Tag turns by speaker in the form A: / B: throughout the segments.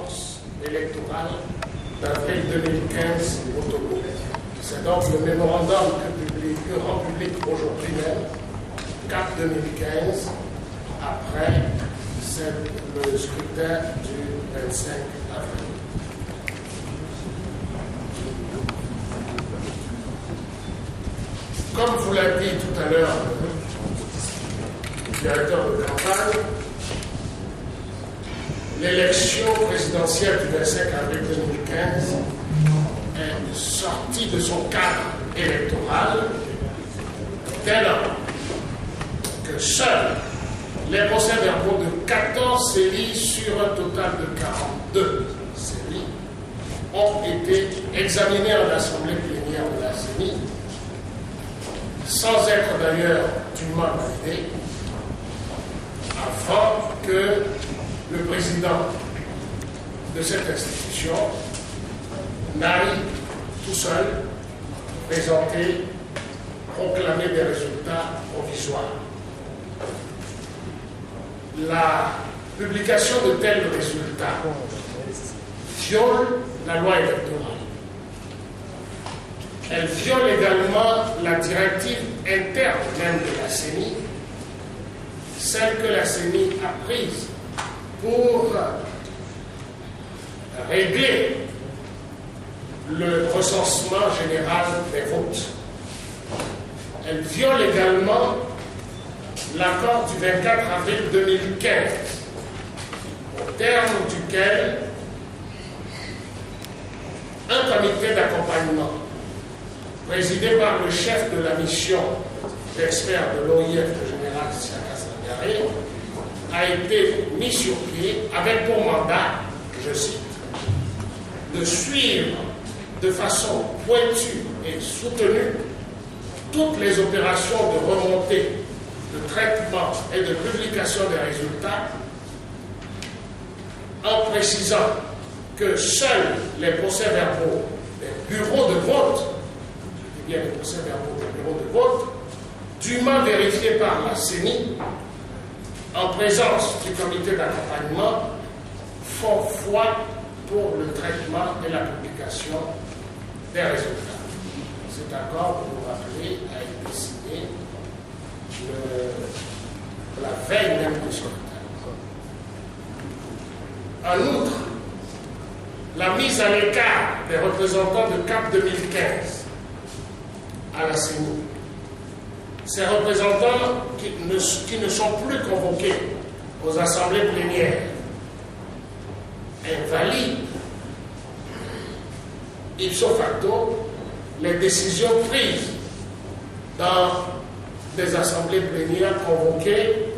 A: performance électorale d'avril 2015 au Togo. C'est donc le mémorandum que rend public aujourd'hui même, 4 2015, après le scrutin du 25 avril. Comme vous l'a dit tout à l'heure le directeur de campagne, l'élection présidentielle du 25 avril 2015 est sortie de son cadre électoral dès lors que seuls les procès-verbaux de 14 séries sur un total de 42 séries ont été examinés en assemblée plénière de la CENI, sans être d'ailleurs dûment validés, avant que le président de cette institution n'aille tout seul présenter, proclamer des résultats provisoires. La publication de tels résultats viole la loi électorale. Elle viole également la directive interne même de la CENI, celle que la CENI a prise pour régler le recensement général des votes. Elle viole également l'accord du 24 avril 2015, au terme duquel un comité d'accompagnement présidé par le chef de la mission d'experts de l'OIF, le général Siaka Sangaré, a été mis sur pied avec pour mandat, je cite, de suivre de façon pointue et soutenue toutes les opérations de remontée, de traitement et de publication des résultats, en précisant que seuls les procès-verbaux des bureaux de vote, et bien les procès-verbaux des bureaux de vote, dûment vérifiés par la CENI, en présence du comité d'accompagnement, font foi pour le traitement et la publication des résultats. Cet accord, vous vous rappelez, a été signé la veille même du scrutin. En outre, la mise à l'écart des représentants de CAP 2015 à la CENI, ces représentants qui ne sont plus convoqués aux assemblées plénières invalident ipso facto les décisions prises dans des assemblées plénières convoquées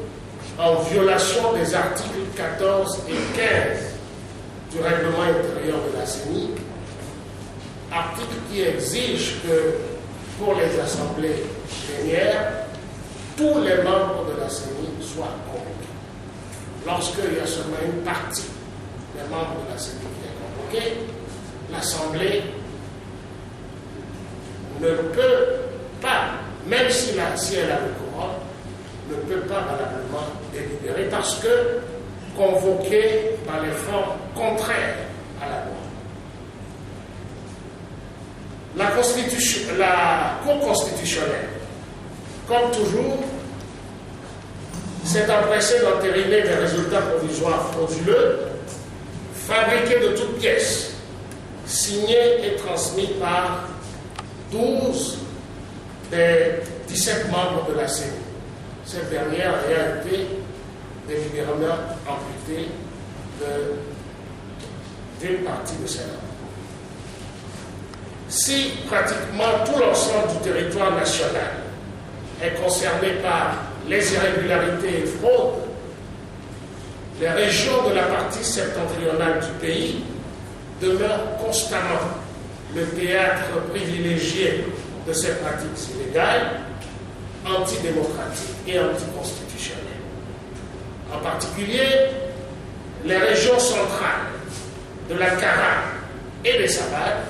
A: en violation des articles 14 et 15 du règlement intérieur de la CENI, article qui exige que pour les assemblées plénières, tous les membres de la CENI soient convoqués. Lorsqu'il y a seulement une partie des membres de la CENI qui est convoquée, l'Assemblée ne peut pas, même si elle a le quorum, ne peut pas valablement délibérer parce que convoquée par les formes contraires à la loi. La Cour constitutionnelle, comme toujours, s'est empressée d'entériner des résultats provisoires frauduleux, fabriqués de toutes pièces, signés et transmis par 12 des 17 membres de la CENI. Cette dernière a été délibérément amputée d'une partie de ses membres. Si pratiquement tout l'ensemble du territoire national est concerné par les irrégularités et fraudes, les régions de la partie septentrionale du pays demeurent constamment le théâtre privilégié de ces pratiques illégales, antidémocratiques et anticonstitutionnelles. En particulier, les régions centrales de la Kara et des Savanes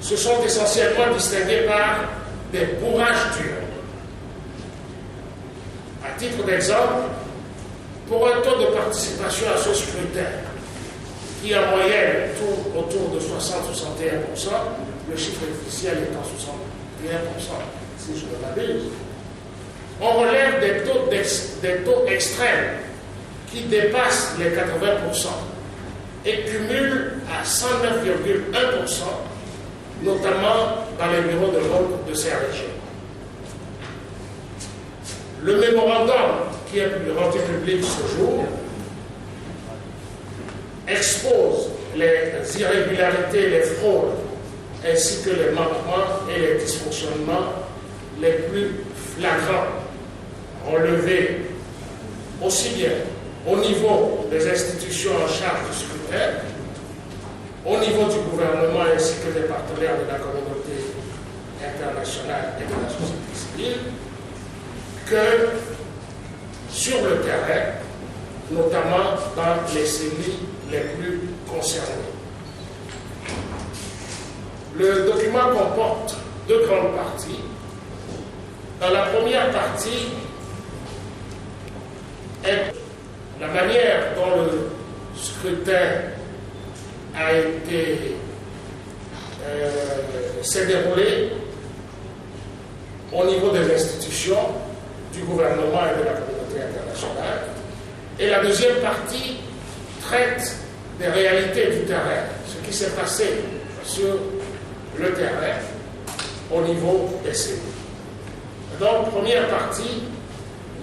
A: se sont essentiellement distinguées par des bourrages durs. À titre d'exemple, pour un taux de participation à ce scrutin qui en moyenne tourne autour de 60-61%, le chiffre officiel est en 61%, si je ne m'abuse. On relève des taux extrêmes qui dépassent les 80% et cumulent à 109,1%, notamment dans les bureaux de vote de ces régions. Le mémorandum qui est rendu public ce jour expose les irrégularités, les fraudes, ainsi que les manquements et les dysfonctionnements les plus flagrants relevés aussi bien au niveau des institutions en charge du scrutin, au niveau du gouvernement ainsi que des partenaires de la communauté internationale et de la société civile, que sur le terrain, notamment dans les CENI les plus concernés. Le document comporte deux grandes parties. Dans la première partie est la manière dont le scrutin s'est déroulé au niveau des institutions, du gouvernement et de la communauté internationale. Et la deuxième partie traite des réalités du terrain, ce qui s'est passé sur le terrain au niveau des CENI. Donc, première partie,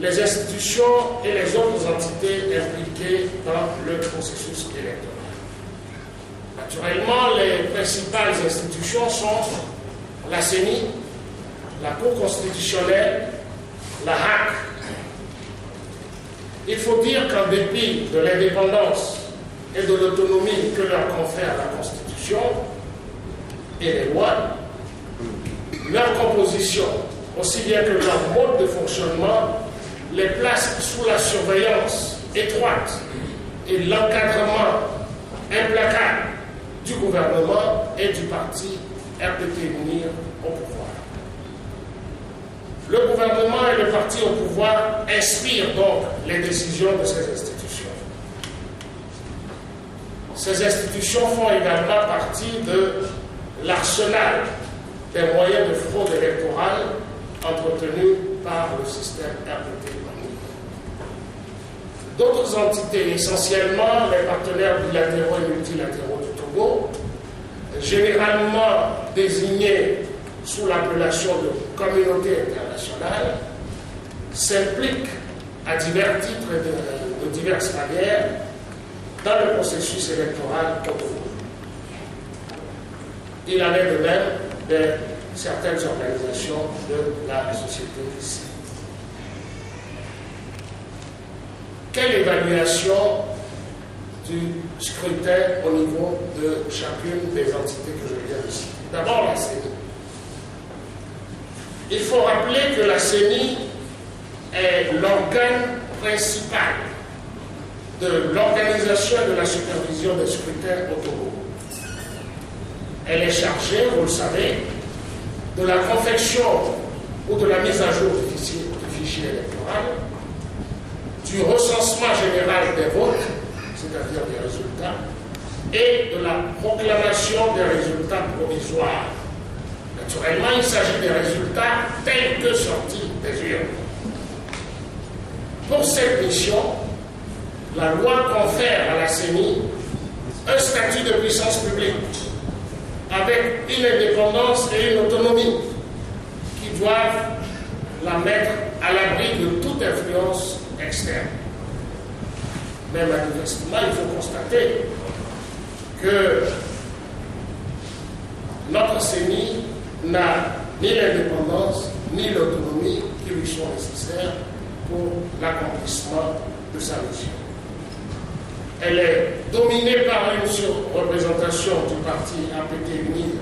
A: les institutions et les autres entités impliquées dans le processus électoral. Naturellement, les principales institutions sont la CENI, la Cour constitutionnelle, la HAC. Il faut dire qu'en dépit de l'indépendance et de l'autonomie que leur confère la Constitution et les lois, leur composition, aussi bien que leur mode de fonctionnement, les place sous la surveillance étroite et l'encadrement implacable du gouvernement et du parti RPT Unir au pouvoir. Le gouvernement et le parti au pouvoir inspirent donc les décisions de ces institutions. Ces institutions font également partie de l'arsenal des moyens de fraude électorale entretenus par le système RPT. D'autres entités, essentiellement les partenaires bilatéraux et multilatéraux du Togo, généralement désignés sous l'appellation de communauté internationale, s'impliquent à divers titres et de diverses manières dans le processus électoral au Togo. Il en est de même de certaines organisations de la société civile. Quelle évaluation du scrutin au niveau de chacune des entités que je viens de citer? D'abord, la CENI. Il faut rappeler que la CENI est l'organe principal de l'organisation et de la supervision des scrutins au Togo. Elle est chargée, vous le savez, de la confection ou de la mise à jour du fichier électoral, du recensement général des votes, c'est-à-dire des résultats, et de la proclamation des résultats provisoires. Naturellement, il s'agit des résultats tels que sortis des urnes. Pour cette mission, la loi confère à la CENI un statut de puissance publique avec une indépendance et une autonomie qui doivent la mettre à l'abri de toute influence externe. Mais manifestement, il faut constater que notre CENI n'a ni l'indépendance ni l'autonomie qui lui sont nécessaires pour l'accomplissement de sa mission. Elle est dominée par une surreprésentation du parti RPT Unir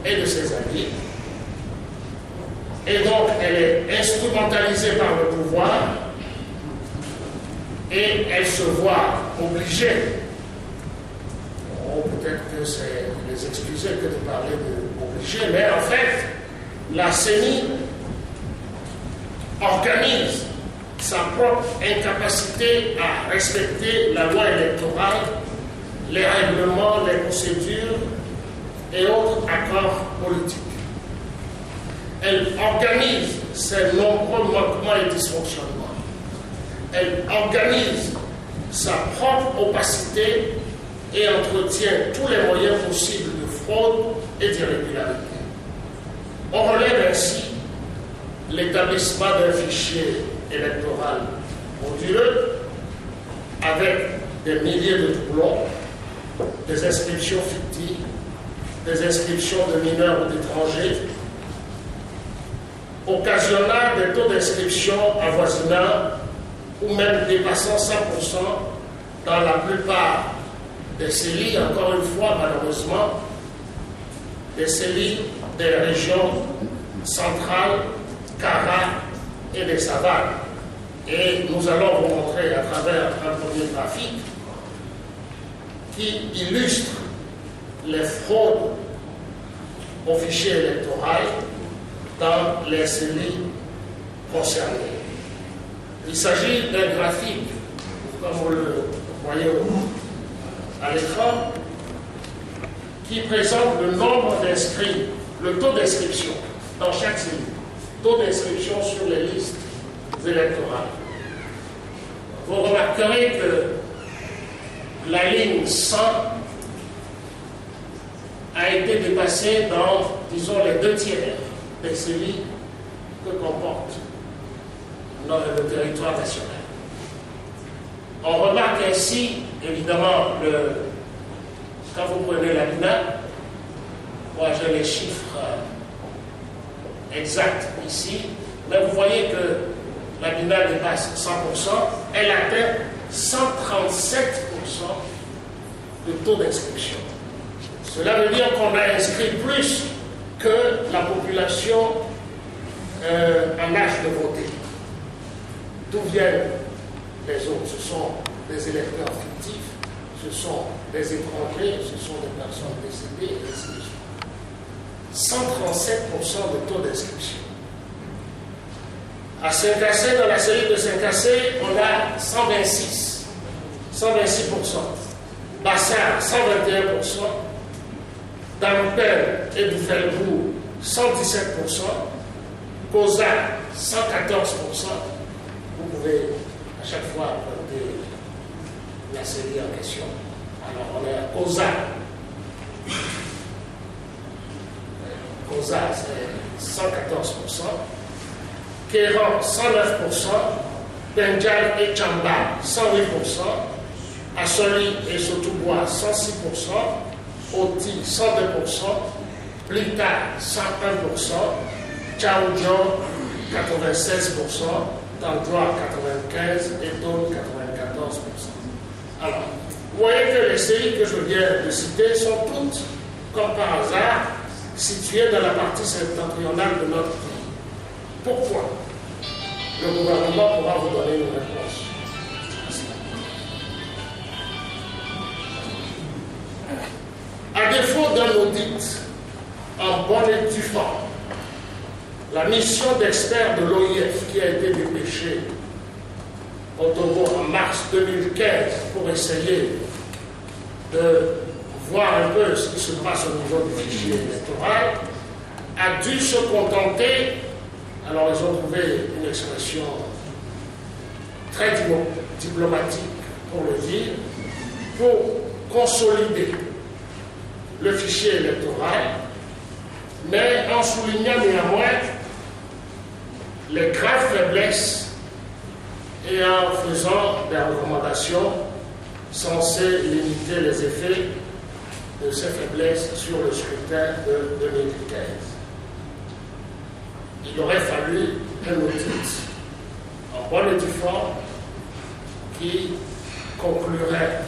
A: et de ses alliés. Et donc, elle est instrumentalisée par le pouvoir et elle se voit obligée, peut-être que c'est les excuser que de parler d'obligée, mais en fait, la CENI organise sa propre incapacité à respecter la loi électorale les règlements, les procédures et autres accords politiques. Elle organise ses nombreux manquements et dysfonctionnements. Elle organise sa propre opacité et entretient tous les moyens possibles de fraude et d'irrégularité. On relève ainsi l'établissement d'un fichier électoral frauduleux avec des milliers de doublons, des inscriptions fictives, des inscriptions de mineurs ou d'étrangers, occasionnant des taux d'inscription avoisinant ou même dépassant 100% dans la plupart des CELI, encore une fois malheureusement, des CELI des régions centrales, Kara et des savanes. Et nous allons vous montrer à travers un premier graphique qui illustre les fraudes au fichier électoral dans les CELI concernés. Il s'agit d'un graphique, comme vous le voyez à l'écran, qui présente le nombre d'inscrits, le taux d'inscription dans chaque CELI, taux d'inscription sur les listes électorales. Vous remarquerez que la ligne 100 a été dépassée dans, disons, les 2 tiers des CELI que comporte le territoire national. On remarque ainsi, évidemment, quand vous prenez la BINA, moi j'ai les chiffres exacts ici, mais vous voyez que la BINA dépasse 100%, elle atteint 137% de taux d'inscription. Cela veut dire qu'on a inscrit plus que la population en âge de voter. D'où viennent les autres? Ce sont des électeurs fictifs, ce sont des étrangers, ce sont des personnes décédées, et ainsi de suite. 137% de taux d'inscription. À Saint-Cassé, dans la série de Saint-Cassé, on a 126%. Bassard, 121%. Dampel et Dufelbourg, 117%. Cosa, 114%. Vous pouvez à chaque fois noter la série en question. Alors on est à Cosa. Cosa, c'est 114%. Kéran, 109%. Benjal et Chamba, 108%. Assoli et Sotoubois, 106%. Oti, 102%. Plita, 101%. Tchaoudjan, 96%. Tandroit, 95%. Et Don, 94%. Alors, vous voyez que les séries que je viens de citer sont toutes, comme par hasard, situées dans la partie septentrionale de notre pays. Pourquoi? Le gouvernement pourra vous donner une réponse. À défaut d'un audit en bonne et due forme, la mission d'experts de l'OIF qui a été dépêchée au Togo en mars 2015 pour essayer de voir un peu ce qui se passe au niveau du fichier électoral a dû se contenter, alors ils ont trouvé une expression très diplomatique pour le dire, pour consolider le fichier électoral, mais en soulignant néanmoins les graves faiblesses et en faisant des recommandations censées limiter les effets de ces faiblesses sur le scrutin de 2015. Il aurait fallu un audit en bonne et due forme qui conclurait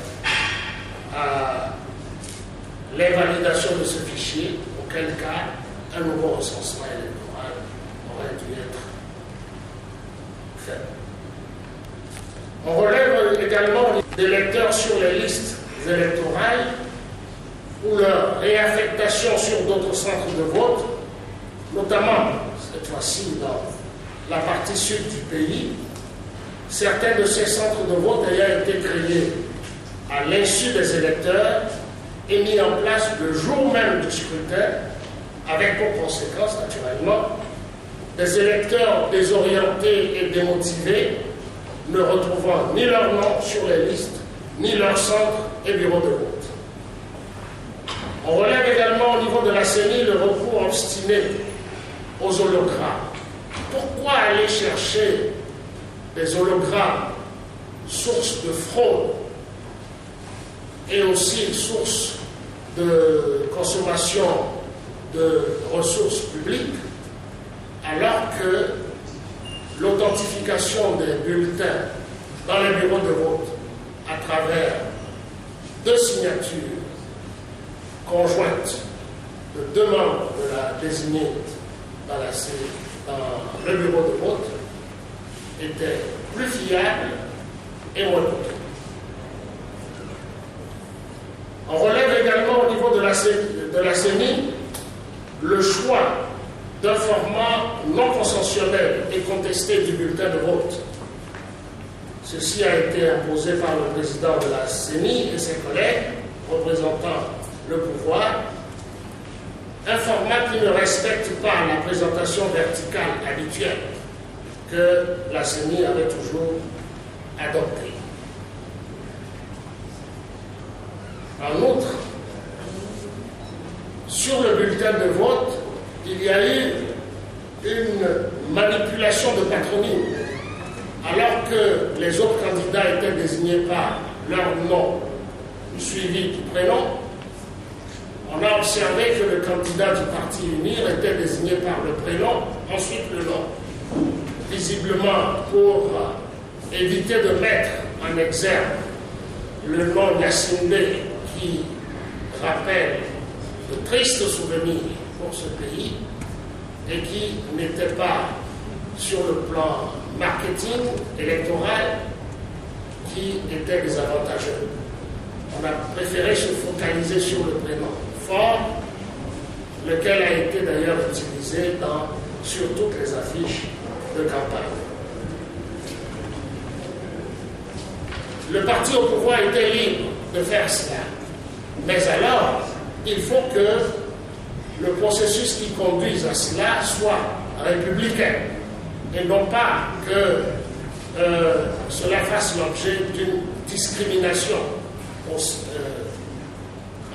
A: à l'invalidation de ce fichier, auquel cas un nouveau recensement électoral aurait dû être fait. On relève également des électeurs sur les listes électorales ou leur réaffectation sur d'autres centres de vote, notamment cette fois-ci dans la partie sud du pays, certains de ces centres de vote ayant été créés à l'insu des électeurs, est mis en place le jour même du scrutin, avec pour conséquence, naturellement, des électeurs désorientés et démotivés, ne retrouvant ni leur nom sur les listes, ni leur centre et bureau de vote. On relève également au niveau de la CENI le recours obstiné aux hologrammes. Pourquoi aller chercher des hologrammes, source de fraude et aussi source de consommation de ressources publiques, alors que l'authentification des bulletins dans les bureaux de vote à travers 2 signatures conjointes de 2 membres de la désignée dans le bureau de vote était plus fiable et moins coûteux. On relève également au niveau de la CENI le choix d'un format non consensuel et contesté du bulletin de vote. Ceci a été imposé par le président de la CENI et ses collègues représentant le pouvoir, un format qui ne respecte pas la présentation verticale habituelle que la CENI avait toujours adoptée. En outre, sur le bulletin de vote, il y a eu une manipulation de patronyme. Alors que les autres candidats étaient désignés par leur nom suivi du prénom, on a observé que le candidat du Parti UNIR était désigné par le prénom, ensuite le nom. Visiblement pour éviter de mettre en exergue le nom Yassine Bey, qui rappelle de tristes souvenirs pour ce pays et qui n'était pas sur le plan marketing électoral qui était désavantageux. On a préféré se focaliser sur le prénom fort, lequel a été d'ailleurs utilisé sur toutes les affiches de campagne. Le parti au pouvoir était libre de faire cela. Mais alors, il faut que le processus qui conduise à cela soit républicain et non pas que cela fasse l'objet d'une discrimination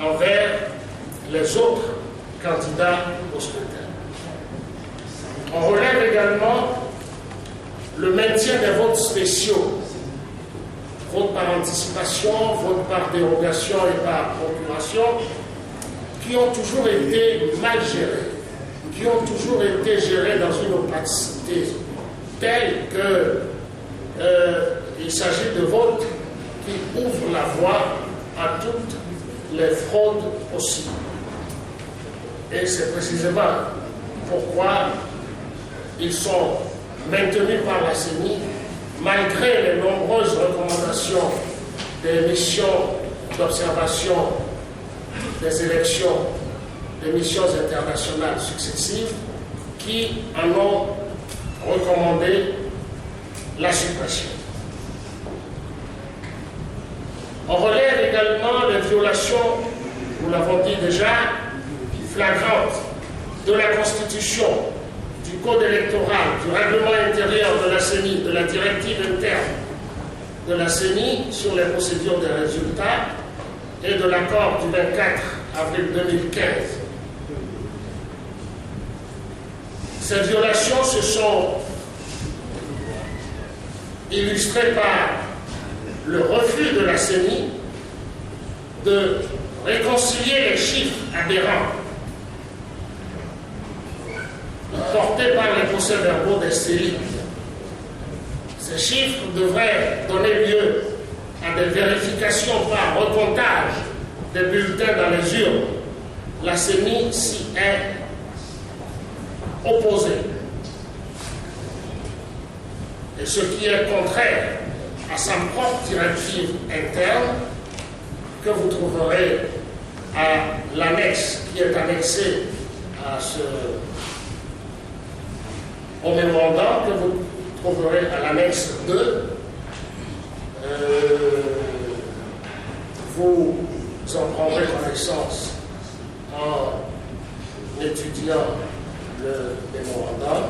A: envers les autres candidats au scrutin. On relève également le maintien des votes spéciaux, vote par anticipation, vote par dérogation et par procuration, qui ont toujours été mal gérés, qui ont toujours été gérés dans une opacité telle qu'il s'agit de votes qui ouvrent la voie à toutes les fraudes possibles. Et c'est précisément pourquoi ils sont maintenus par la CENI, malgré les nombreuses recommandations des missions d'observation des élections, des missions internationales successives, qui en ont recommandé la suppression. On relève également les violations, nous l'avons dit déjà, flagrantes de la Constitution, du Code électoral, du règlement intérieur de la CENI, de la directive interne de la CENI sur les procédures des résultats et de l'accord du 24 avril 2015. Ces violations se sont illustrées par le refus de la CENI de réconcilier les chiffres aberrants portés par les procès-verbaux des CELI. Ces chiffres devraient donner lieu à des vérifications par recomptage des bulletins dans les urnes. La CENI s'y est opposée. Et ce qui est contraire à sa propre directive interne, que vous trouverez à l'annexe qui est annexée au mémorandum, que vous trouverez à l'annexe 2, vous en prendrez connaissance en étudiant le mémorandum.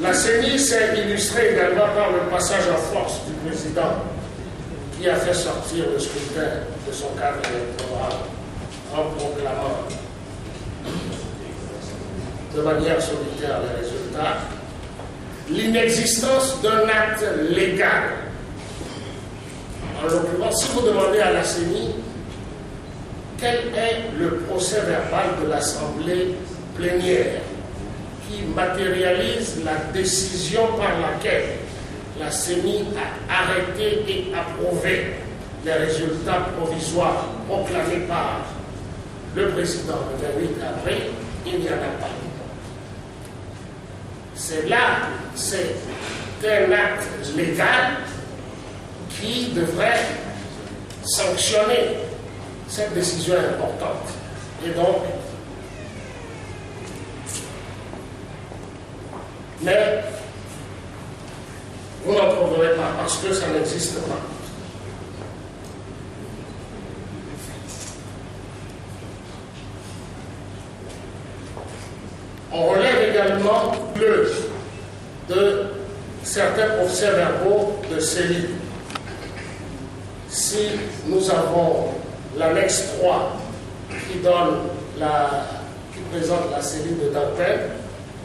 A: La CENI s'est illustrée également par le passage en force du président qui a fait sortir le scrutin de son cadre électoral en proclamant de manière solitaire les résultats, l'inexistence d'un acte légal. En l'occurrence, si vous demandez à la CENI quel est le procès verbal de l'Assemblée plénière qui matérialise la décision par laquelle la CENI a arrêté et approuvé les résultats provisoires proclamés par le président le 28 avril, il n'y en a pas. C'est là, c'est un acte légal qui devrait sanctionner cette décision importante. Et donc, mais vous n'en trouverez pas parce que ça n'existe pas. On relève également de certains procès-verbaux de CENI. Si nous avons l'annexe 3 qui présente la CENI de Dantec,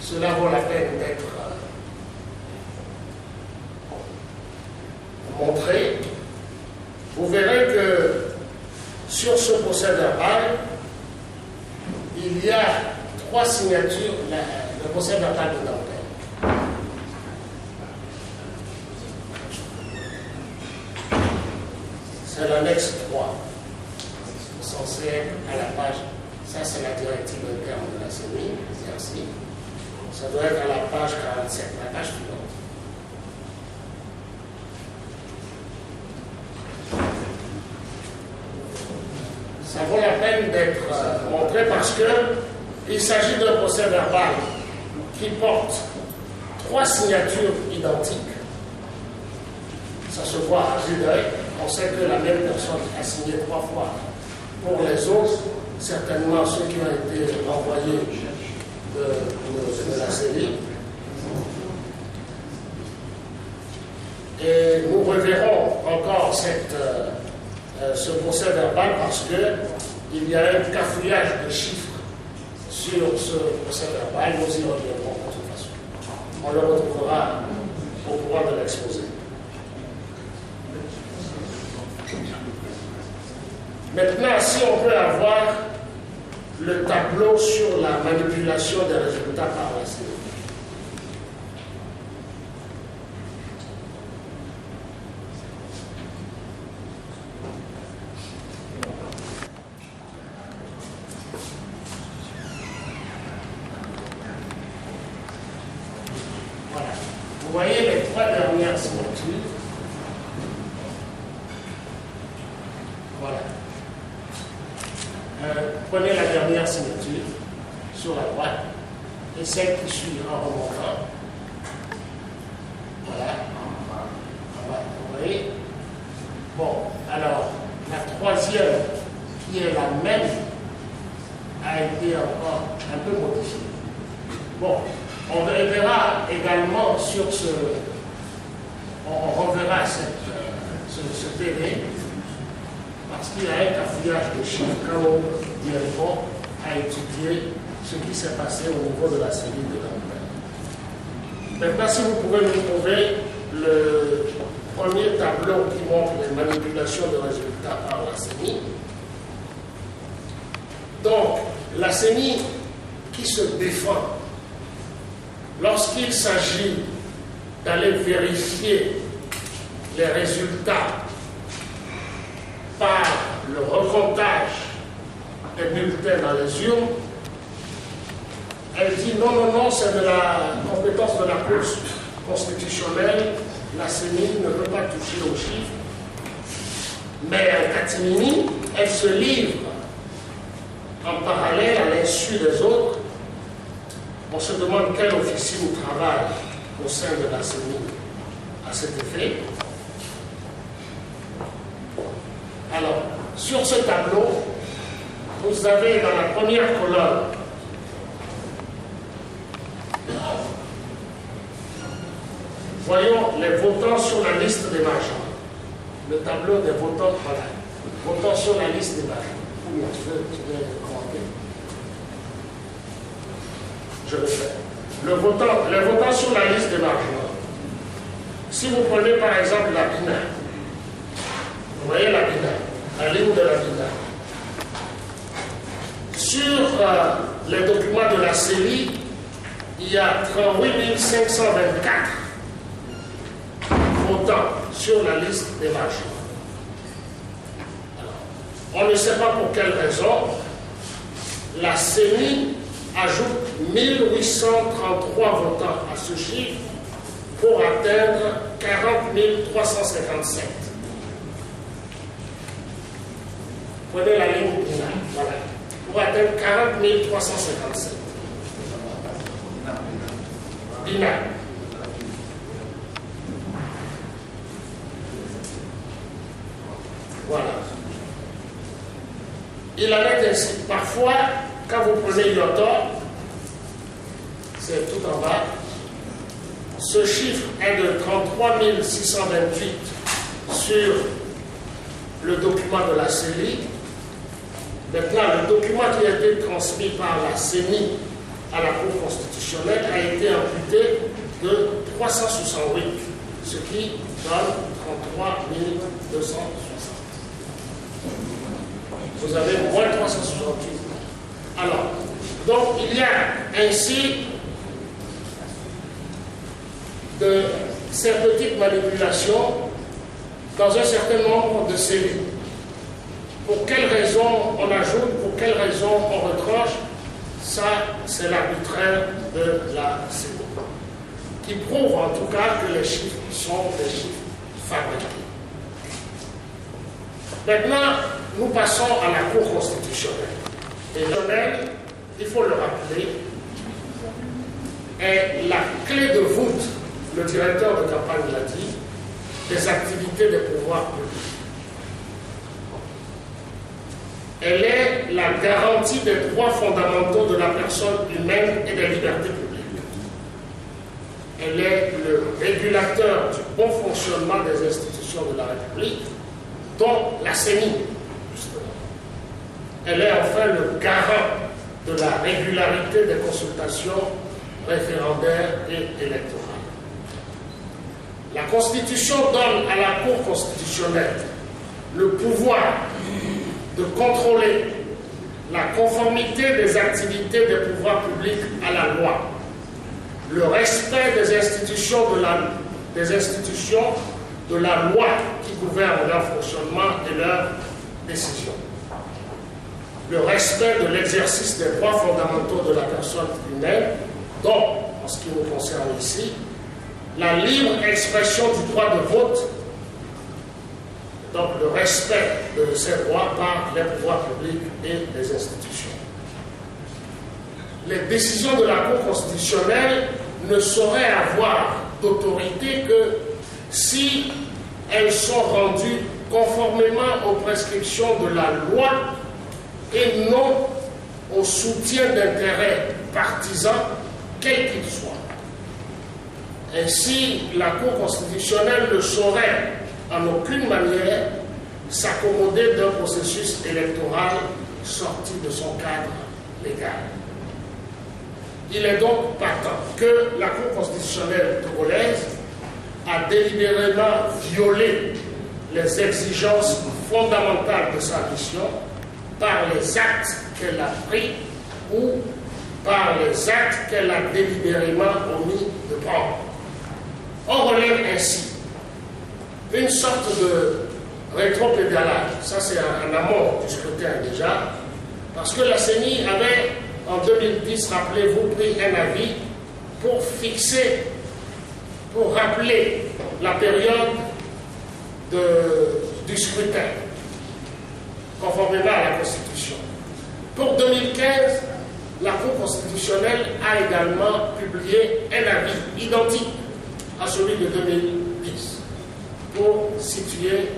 A: cela vaut la peine d'être montré. Vous verrez que sur ce procès-verbal, il y a 3 signatures, le procès-verbal de Dantec. C'est l'annexe 3, censé être à la page, ça c'est la directive interne de la CENI, merci. Ça doit être à la page 47, la page suivante. Ça vaut la peine d'être montré parce qu'il s'agit d'un procès verbal qui porte 3 signatures identiques. Ça se voit à vue d'œil. On sait que la même personne a signé 3 fois. Pour les autres, certainement ceux qui ont été renvoyés de la CENI. Et nous reverrons encore ce procès verbal parce qu'il y a un cafouillage de chiffres sur ce procès verbal. Nous y reviendrons de toute façon. On le retrouvera au cours de l'exposé. Maintenant, si on peut avoir le tableau sur la manipulation des résultats par la CENI. Voilà. Vous voyez les 3 dernières signatures. Voilà. Prenez la dernière signature sur la droite et celle qui suit en remontant. Voilà. Vous voyez? Bon, alors, la 3e, qui est la même, a été encore un peu modifiée. Bon, on verra également sur ce... On reverra ce PV. Parce qu'il y a un cafouillage de chiffres quand on dirigera à étudier ce qui s'est passé au niveau de la CENI de Dantec. Maintenant, si vous pouvez nous trouver le premier tableau qui montre les manipulations de résultats par la CENI. Donc, la CENI qui se défend lorsqu'il s'agit d'aller vérifier les résultats par le recomptage des bulletins dans les urnes, elle dit non, c'est de la compétence de la Cour constitutionnelle, la CENI ne peut pas toucher aux chiffres, mais en catimini, elle se livre en parallèle à l'insu des autres. On se demande quel officier ou travail au sein de la CENI à cet effet. Sur ce tableau, vous avez dans la première colonne voyons les votants sur la liste des majors. Le tableau des votants, voilà. Votants sur la liste des majors. Ou bien tu veux commenter. Je le fais. Les votants sur la liste des majors. Si vous prenez par exemple la BINA, vous voyez la BINA, la ligne de la BINA. Sur les documents de la CENI, il y a 38 524 votants sur la liste des majors. On ne sait pas pour quelle raison la CENI ajoute 1833 votants à ce chiffre pour atteindre 40 357. Prenez la ligne finale, voilà. Pour atteindre 40 357. Bina. Voilà. Il en est ainsi. Parfois, quand vous prenez Yotor, c'est tout en bas, ce chiffre est de 33 628 sur le document de la CENI. Maintenant, le document qui a été transmis par la CENI à la Cour constitutionnelle a été amputé de 368, ce qui donne 33 260. Vous avez moins 368. Alors, donc il y a ainsi de ces petites manipulations dans un certain nombre de cellules. Pour quelles raisons on ajoute, pour quelles raisons on retranche, ça c'est l'arbitraire de la CENI, qui prouve en tout cas que les chiffres sont des chiffres fabriqués. Maintenant, nous passons à la Cour constitutionnelle. Et il faut le rappeler, est la clé de voûte, le directeur de campagne l'a dit, des activités des pouvoirs publics. Elle est la garantie des droits fondamentaux de la personne humaine et des libertés publiques. Elle est le régulateur du bon fonctionnement des institutions de la République, dont la CENI, justement. Elle est enfin le garant de la régularité des consultations référendaires et électorales. La Constitution donne à la Cour constitutionnelle le pouvoir de contrôler la conformité des activités des pouvoirs publics à la loi, le respect des institutions de la loi qui gouverne leur fonctionnement et leurs décisions, le respect de l'exercice des droits fondamentaux de la personne humaine, dont, en ce qui nous concerne ici, la libre expression du droit de vote, donc le respect de ces droits par les pouvoirs publics et les institutions. Les décisions de la Cour constitutionnelle ne sauraient avoir d'autorité que si elles sont rendues conformément aux prescriptions de la loi et non au soutien d'intérêts partisans, quels qu'ils soient. Ainsi, la Cour constitutionnelle ne saurait en aucune manière s'accommoder d'un processus électoral sorti de son cadre légal. Il est donc patent que la Cour constitutionnelle togolaise a délibérément violé les exigences fondamentales de sa mission par les actes qu'elle a pris ou par les actes qu'elle a délibérément omis de prendre. On relève ainsi une sorte de rétropédalage, ça c'est en amont du scrutin déjà, parce que la CENI avait en 2010, rappelez-vous, pris un avis pour fixer, pour rappeler la période du scrutin, conformément à la Constitution. Pour 2015, la Cour constitutionnelle a également publié un avis identique à celui de 2010 pour situer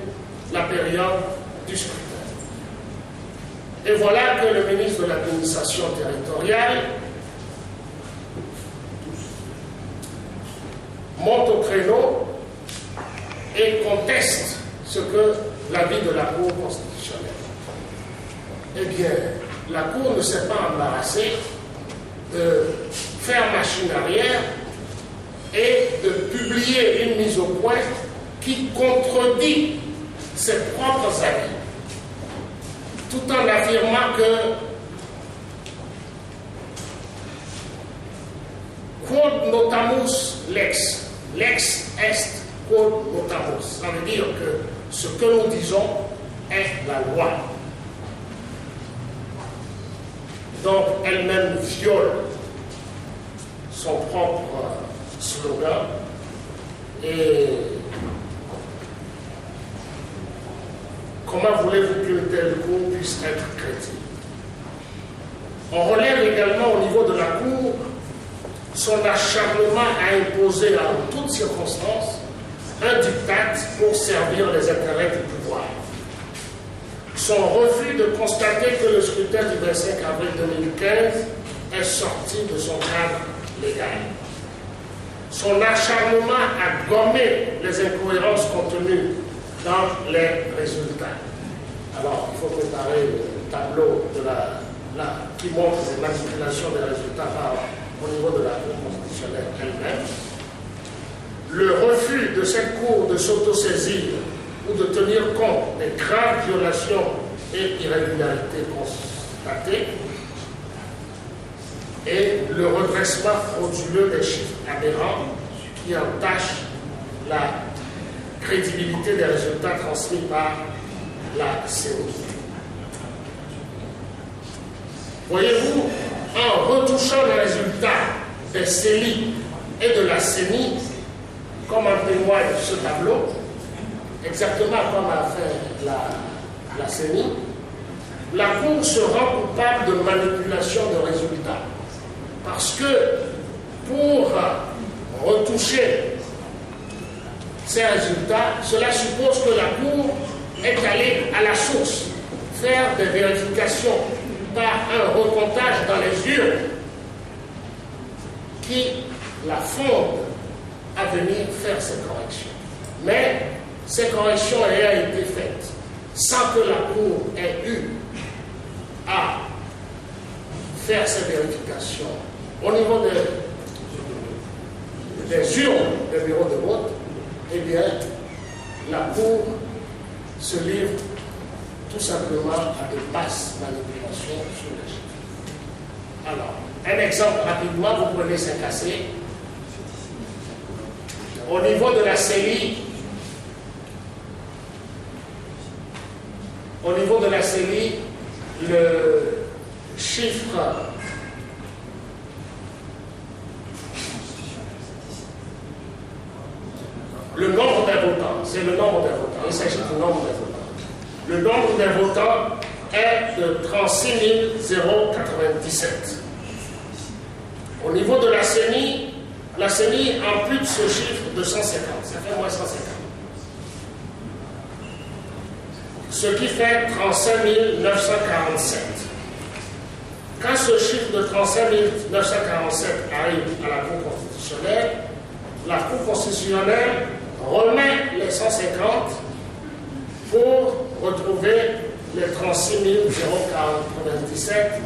A: la période du scrutin. Et voilà que le ministre de l'administration territoriale monte au créneau et conteste ce que l'avis de la Cour constitutionnelle. Eh bien, la Cour ne s'est pas embarrassée de faire machine arrière et de publier une mise au point qui contredit ses propres avis, tout en affirmant que quod notamus lex, lex est quod notamus. Ça veut dire que ce que nous disons est la loi. Donc elle-même viole son propre slogan et comment voulez-vous qu'une telle cour puisse être crédible? On relève également au niveau de la Cour son acharnement à imposer en toutes circonstances un diktat pour servir les intérêts du pouvoir. Son refus de constater que le scrutin du 25 avril 2015 est sorti de son cadre légal. Son acharnement à gommer les incohérences contenues dans les résultats. Alors, il faut préparer le tableau qui montre les manipulations des résultats au niveau de la Cour constitutionnelle elle-même. Le refus de cette Cour de s'autosaisir ou de tenir compte des graves violations et irrégularités constatées, et le redressement frauduleux des chiffres aberrants qui entachent la crédibilité des résultats transmis par la CENI. Voyez-vous, en retouchant les résultats des CELI et de la CENI, comme en témoigne ce tableau, exactement comme a fait la CENI, la Cour se rend coupable de manipulation de résultats. Parce que pour retoucher ces résultats, cela suppose que la Cour est allée à la source, faire des vérifications par un recomptage dans les urnes qui la fondent à venir faire ces corrections. Mais ces corrections ayant été faites sans que la Cour ait eu à faire ces vérifications au niveau des urnes des bureaux de vote, eh bien, la Cour se livre tout simplement à de basses manipulations sur les chiffres. Alors, un exemple rapidement, vous prenez Saint-Cassé. Au niveau de la CELI, le chiffre le nombre des votants, c'est le nombre des votants, il s'agit du nombre des votants. Le nombre des votants est de 36 097. Au niveau de la CENI ampute ce chiffre de 150, ça fait moins 150. Ce qui fait 35 947. Quand ce chiffre de 35 947 arrive à la Cour constitutionnelle, la Cour constitutionnelle remet les 150 pour retrouver les 36 097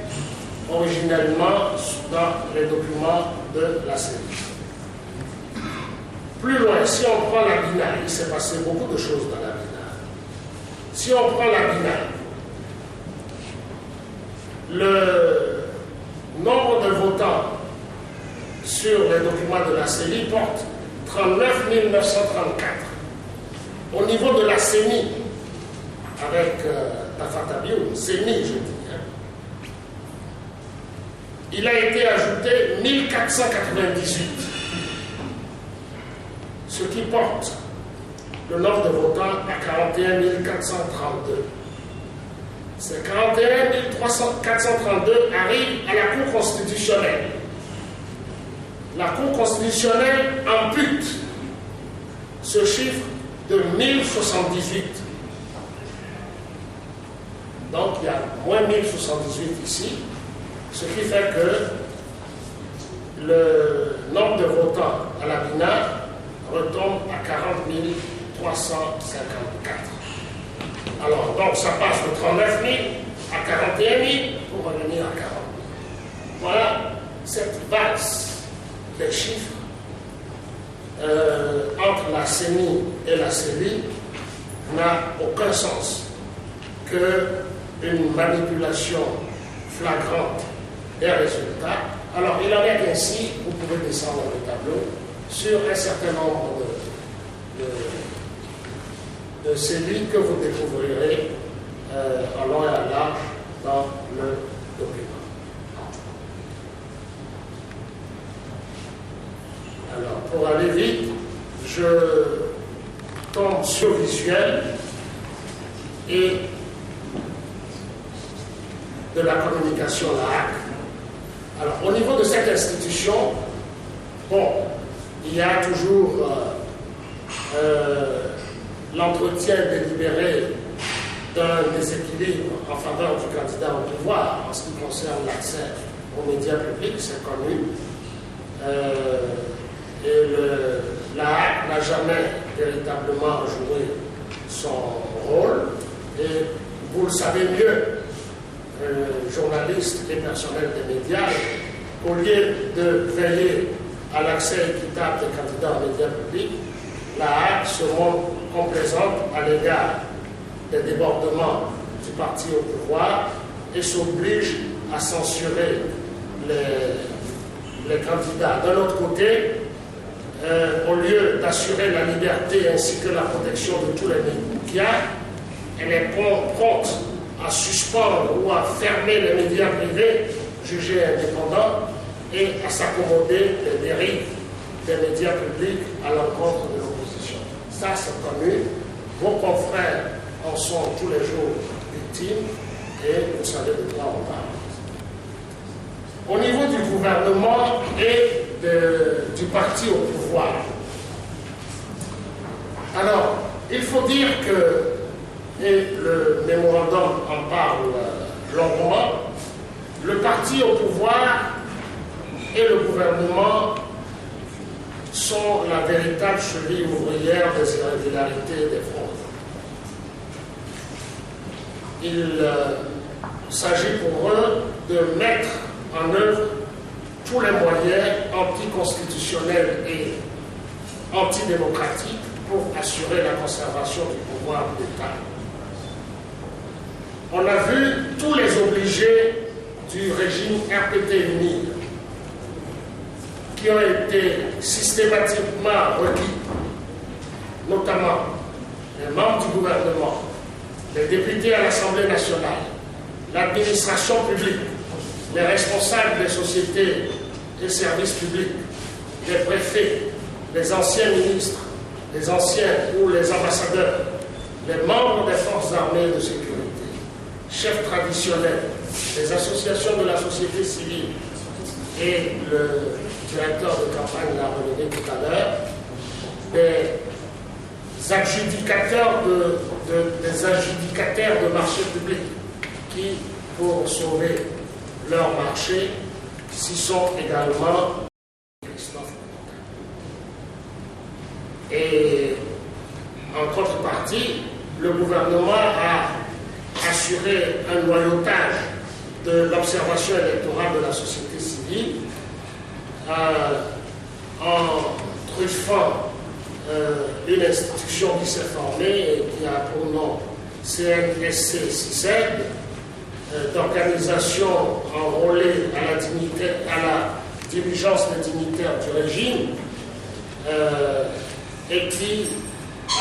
A: originellement dans les documents de la CENI. Plus loin, si on prend la binale, il s'est passé beaucoup de choses dans la binale. Si on prend la binale, le nombre de votants sur les documents de la CENI porte 39 934. Au niveau de la CENI, avec Tafatabiou, CENI, je dis, il a été ajouté 1498, ce qui porte le nombre de votants à 41 432. Ces 41 432 arrivent à la Cour constitutionnelle. La Cour constitutionnelle ampute ce chiffre de 1078. Donc il y a moins 1078 ici, ce qui fait que le nombre de votants à la BINA retombe à 40 354. Alors, donc, ça passe de 39 000 à 41 000 pour revenir à 40 000. Voilà cette base des chiffres entre la CENI et la CELI n'a aucun sens qu'une manipulation flagrante des résultats. Alors, il en est ainsi, vous pouvez descendre le tableau, sur un certain nombre de CELI que vous découvrirez en long et en large dans le document. Alors, pour aller vite, je tombe sur le visuel et de la communication LAAC. Alors, au niveau de cette institution, bon, il y a toujours l'entretien délibéré d'un déséquilibre en faveur du candidat au pouvoir en ce qui concerne l'accès aux médias publics, c'est connu. Et l'AAC n'a jamais véritablement joué son rôle. Et vous le savez mieux, journalistes et personnels des médias, au lieu de veiller à l'accès équitable des candidats aux médias publics, l'AAC se montre complaisante à l'égard des débordements du parti au pouvoir et s'oblige à censurer les candidats. D'un autre côté, au lieu d'assurer la liberté ainsi que la protection de tous les médias, elle est prompte à suspendre ou à fermer les médias privés jugés indépendants et à s'accommoder des dérives des médias publics à l'encontre de l'opposition. Ça, c'est connu. Vos confrères en sont tous les jours victimes et vous savez de quoi on parle. Au niveau du gouvernement et du parti au pouvoir, alors, il faut dire que, et le mémorandum en parle longuement, le parti au pouvoir et le gouvernement sont la véritable cheville ouvrière des irrégularités et des fraudes. Il s'agit pour eux de mettre en œuvre tous les moyens anticonstitutionnels et antidémocratiques pour assurer la conservation du pouvoir de l'État. On a vu tous les obligés du régime RPT uni qui ont été systématiquement requis, notamment les membres du gouvernement, les députés à l'Assemblée nationale, l'administration publique, les responsables des sociétés et services publics, les préfets, les anciens ministres, les anciens ou les ambassadeurs, les membres des forces armées de sécurité, chefs traditionnels, les associations de la société civile et le directeur de campagne l'a relevé tout à l'heure, des adjudicateurs de marchés publics qui, pour sauver leur marché, s'y sont également Christophe. Et en contrepartie, le gouvernement a assuré un noyautage de l'observation électorale de la société civile en truffant une institution qui s'est formée et qui a pour nom CNSC CICED, d'organisation enrôlée à la diligence des dignitaires du régime, et qui,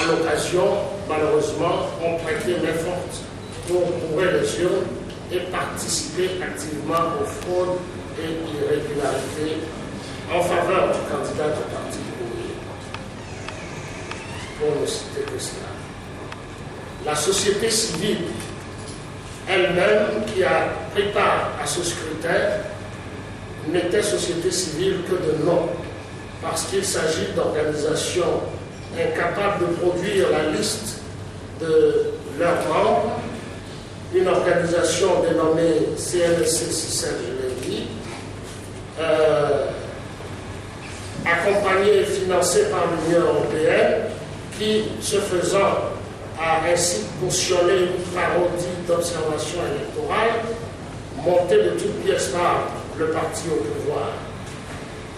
A: à l'occasion, malheureusement, ont prêté main forte pour ouvrir les urnes et participer activement aux fraudes et irrégularités en faveur du candidat du parti ouvrier. Pour ne citer que cela. La société civile elle-même, qui a pris part à ce scrutin, n'était société civile que de nom, parce qu'il s'agit d'organisations incapables de produire la liste de leurs membres une organisation dénommée CNSC Système, je l'ai dit, accompagnée et financée par l'Union européenne, qui, ce faisant, a ainsi cautionné une parodie d'observation électorale montée de toutes pièces par le parti au pouvoir.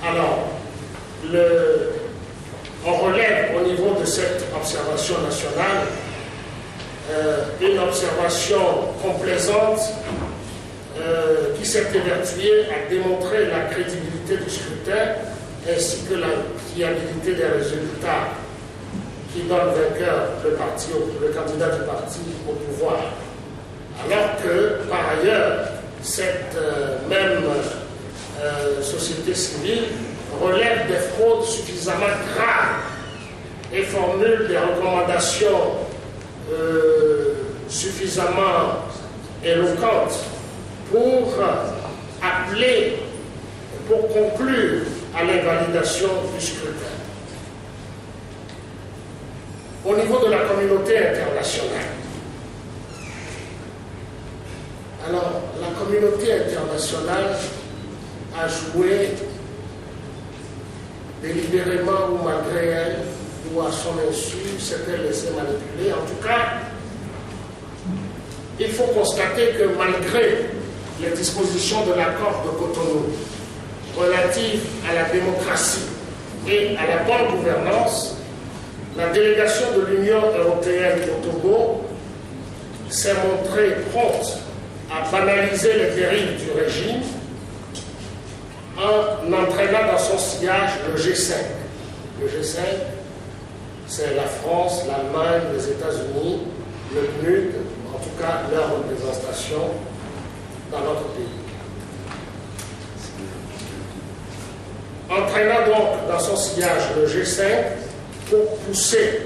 A: Alors, on relève au niveau de cette observation nationale une observation complaisante qui s'est évertuée à démontrer la crédibilité du scrutin ainsi que la fiabilité des résultats qui donne vainqueur le candidat du parti au pouvoir. Alors que, par ailleurs, cette même société civile relève des fraudes suffisamment graves et formule des recommandations suffisamment éloquentes pour appeler, pour conclure à l'invalidation du scrutin. Au niveau de la communauté internationale, alors la communauté internationale a joué délibérément ou malgré elle, ou à son insu, s'était laissé manipuler. En tout cas, il faut constater que malgré les dispositions de l'accord de Cotonou relatives à la démocratie et à la bonne gouvernance, la délégation de l'Union européenne au Togo s'est montrée prompte à banaliser les dérives du régime en entraînant dans son sillage le G5. Le G5, c'est la France, l'Allemagne, les États-Unis, le PNUD, en tout cas leur représentation dans notre pays. Entraînant donc dans son sillage le G5 pour pousser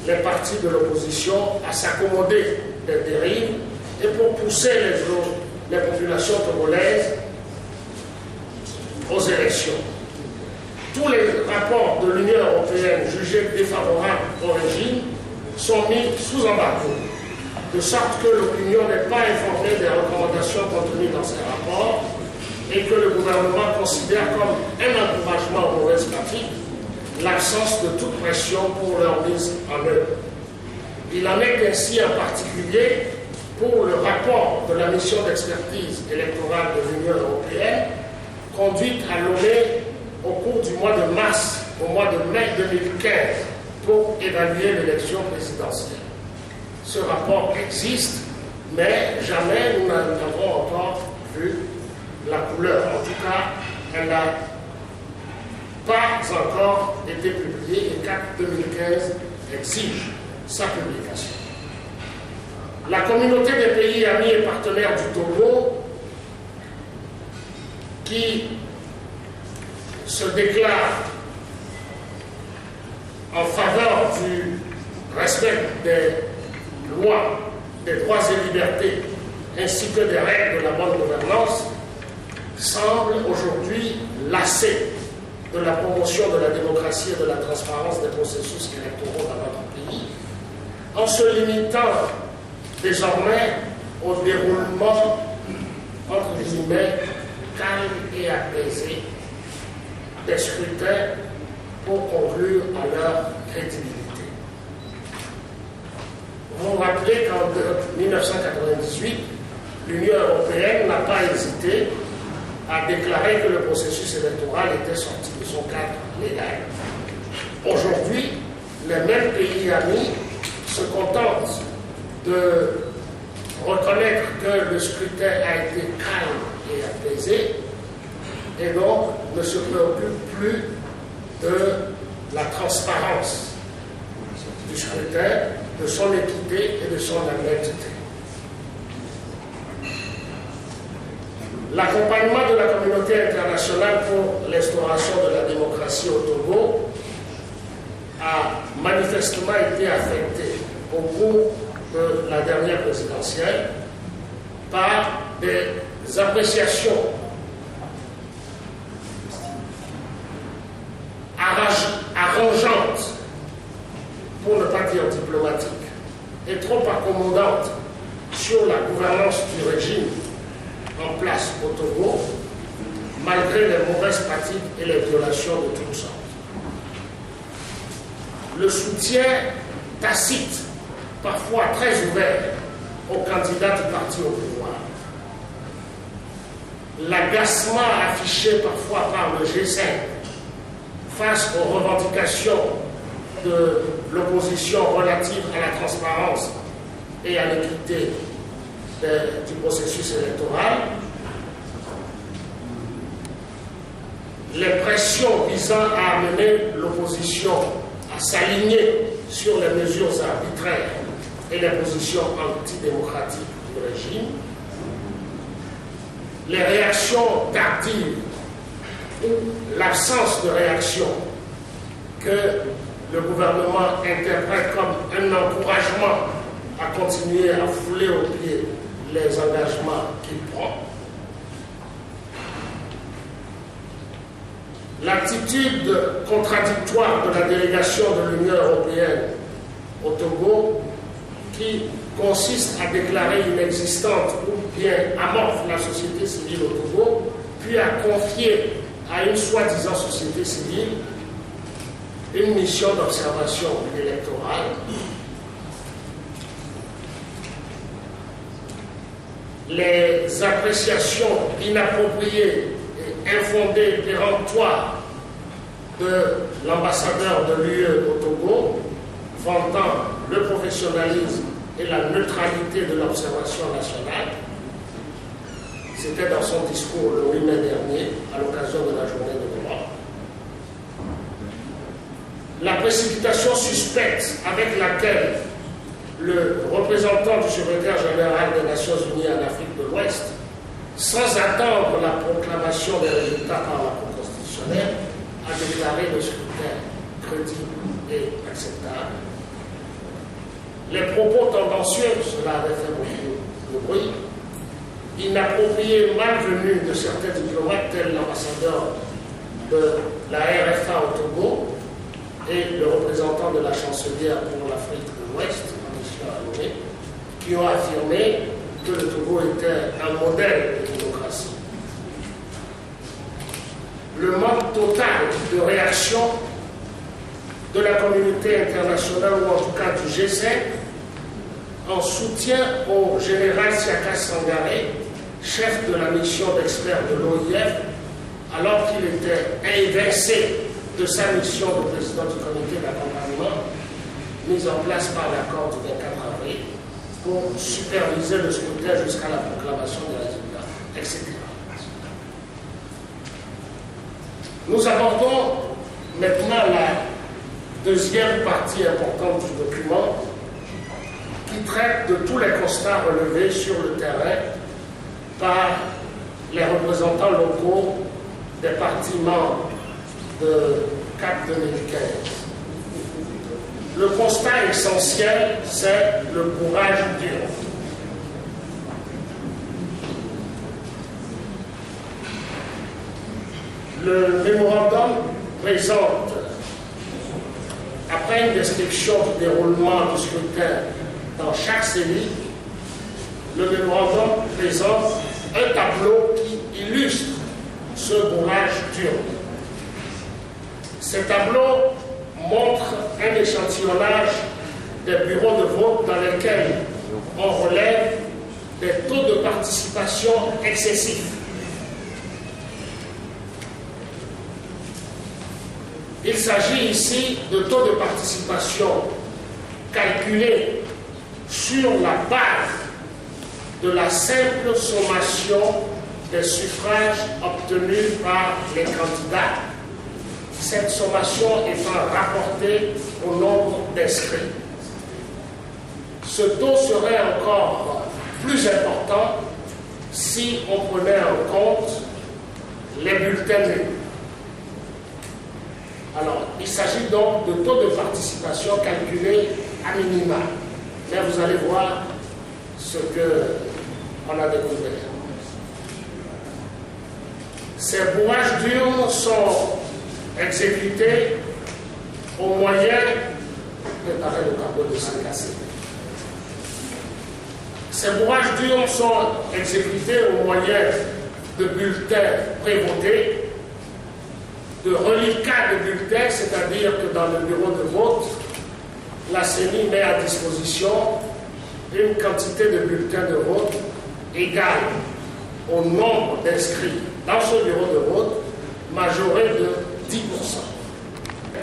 A: les partis de l'opposition à s'accommoder des dérives et pour pousser les populations togolaises aux élections. Tous les rapports de l'Union européenne jugés défavorables au régime sont mis sous embargo, de sorte que l'opinion n'est pas informée des recommandations contenues dans ces rapports et que le gouvernement considère comme un encouragement aux mauvaises pratiques l'absence de toute pression pour leur mise en œuvre. Il en est ainsi en particulier pour le rapport de la mission d'expertise électorale de l'Union européenne conduite à Lomé au cours du mois de mars au mois de mai 2015 pour évaluer l'élection présidentielle. Ce rapport existe, mais jamais nous n'avons encore vu la couleur. En tout cas, elle n'a pas encore été publiée et CAC 2015 exige sa publication. La communauté des pays amis et partenaires du Togo, qui se déclare en faveur du respect des lois, des droits et libertés, ainsi que des règles de la bonne gouvernance, semble aujourd'hui lassé de la promotion de la démocratie et de la transparence des processus électoraux dans notre pays, en se limitant désormais au déroulement, entre guillemets, calme et apaisé des scrutins pour conclure à leur crédibilité. Vous vous rappelez qu'en 1998, l'Union européenne n'a pas hésité à déclarer que le processus électoral était sorti de son cadre légal. Aujourd'hui, les mêmes pays amis se contentent de reconnaître que le scrutin a été calme et apaisé et donc ne se préoccupent plus de la transparence du scrutin, de son équité et de son honnêteté. L'accompagnement de la communauté internationale pour l'instauration de la démocratie au Togo a manifestement été affecté au cours de la dernière présidentielle par des appréciations arrangeantes, pour ne pas dire diplomatiques, et trop accommodantes sur la gouvernance du régime en place au Togo, malgré les mauvaises pratiques et les violations de toutes sortes. Le soutien tacite, parfois très ouvert, aux candidats du parti au pouvoir. L'agacement affiché parfois par le G5 face aux revendications de l'opposition relative à la transparence et à l'équité du processus électoral, les pressions visant à amener l'opposition à s'aligner sur les mesures arbitraires et les positions antidémocratiques du régime, les réactions tardives ou l'absence de réaction que le gouvernement interprète comme un encouragement à continuer à fouler aux pieds les engagements qu'il prend. L'attitude contradictoire de la délégation de l'Union européenne au Togo, qui consiste à déclarer inexistante ou bien amorphe la société civile au Togo, puis à confier à une soi-disant société civile une mission d'observation électorale, les appréciations inappropriées et infondées péremptoires de l'ambassadeur de l'UE au Togo, vantant le professionnalisme et la neutralité de l'observation nationale. C'était dans son discours le 8 mai dernier, à l'occasion de la journée de l'Europe. La précipitation suspecte avec laquelle le représentant du secrétaire général des Nations Unies en Afrique de l'Ouest, sans attendre la proclamation des résultats par la Cour constitutionnelle, a déclaré le scrutin crédible et acceptable. Les propos tendancieux, cela avait fait beaucoup de bruit, inappropriés, malvenus de certains diplomates tels l'ambassadeur de la RFA au Togo et le représentant de la chancelière pour l'Afrique de l'Ouest, qui ont affirmé que le Togo était un modèle de démocratie. Le manque total de réaction de la communauté internationale, ou en tout cas du G5, en soutien au général Siaka Sangaré, chef de la mission d'experts de l'OIF, alors qu'il était évincé de sa mission de président du comité d'accompagnement, mise en place par l'accord du 24 avril, pour superviser le scrutin jusqu'à la proclamation des résultats, etc. Nous abordons maintenant la deuxième partie importante du document qui traite de tous les constats relevés sur le terrain par les représentants locaux des partis membres de CAP 2015. Le constat essentiel, c'est le courage dur. Le mémorandum présente, après une description du déroulement du scrutin dans chaque cellule, le mémorandum présente un tableau qui illustre ce courage dur. Ce tableau montre un échantillonnage des bureaux de vote dans lesquels on relève des taux de participation excessifs. Il s'agit ici de taux de participation calculés sur la base de la simple sommation des suffrages obtenus par les candidats, cette sommation étant rapportée au nombre d'inscrits. Ce taux serait encore plus important si on prenait en compte les bulletins nuls. Alors, il s'agit donc de taux de participation calculés à minima. Mais vous allez voir ce qu'on a découvert. Ces bourrages d'urnes sont exécutés au moyen de le tableau de 5 à 7. Ces bourrages d'urnes sont exécutés au moyen de bulletins prévotés, de reliquats de bulletins, c'est-à-dire que dans le bureau de vote, la CENI met à disposition une quantité de bulletins de vote égale au nombre d'inscrits dans ce bureau de vote, majoré de 10%.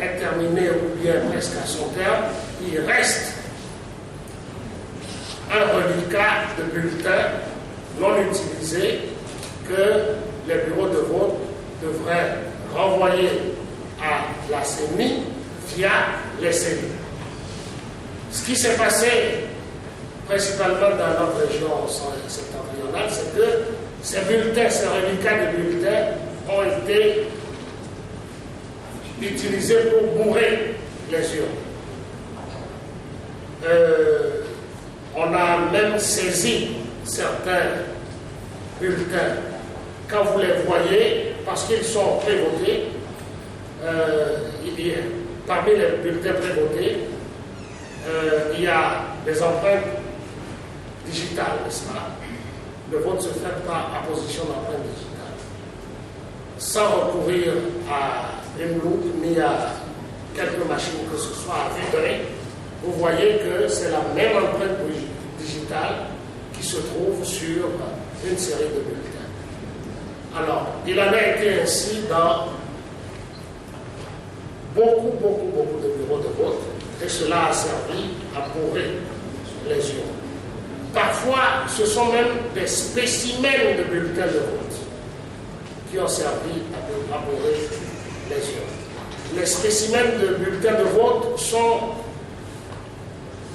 A: Est terminé ou bien presque à son terme, il reste un reliquat de bulletins non utilisés que les bureaux de vote devraient renvoyer à la CENI via les CENI. Ce qui s'est passé principalement dans notre région septentrionale, c'est que ces bulletins, ces reliquats de bulletins ont été utilisés pour bourrer les urnes. On a même saisi certains bulletins. Quand vous les voyez, parce qu'ils sont prévotés, parmi les bulletins prévotés, il y a des empreintes digitales, n'est-ce pas? Le vote se fait par apposition d'empreintes digitales. Sans recourir à une loupe ni à quelques machines que ce soit à vue d'œil, vous voyez que c'est la même empreinte digitale qui se trouve sur une série de bulletins. Alors, il en a été ainsi dans beaucoup de bureaux de vote, et cela a servi à bourrer les urnes. Parfois, ce sont même des spécimens de bulletins de vote qui ont servi à bourrer les urnes. Les spécimens de bulletins de vote sont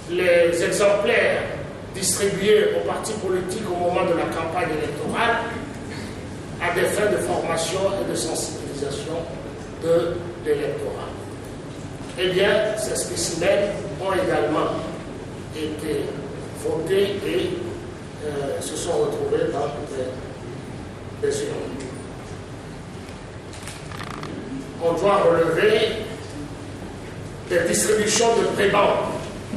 A: les exemplaires distribués aux partis politiques au moment de la campagne électorale à des fins de formation et de sensibilisation de l'électorat. Eh bien, ces spécimens ont également été votés et se sont retrouvés dans les urnes. On doit relever des distributions de prébans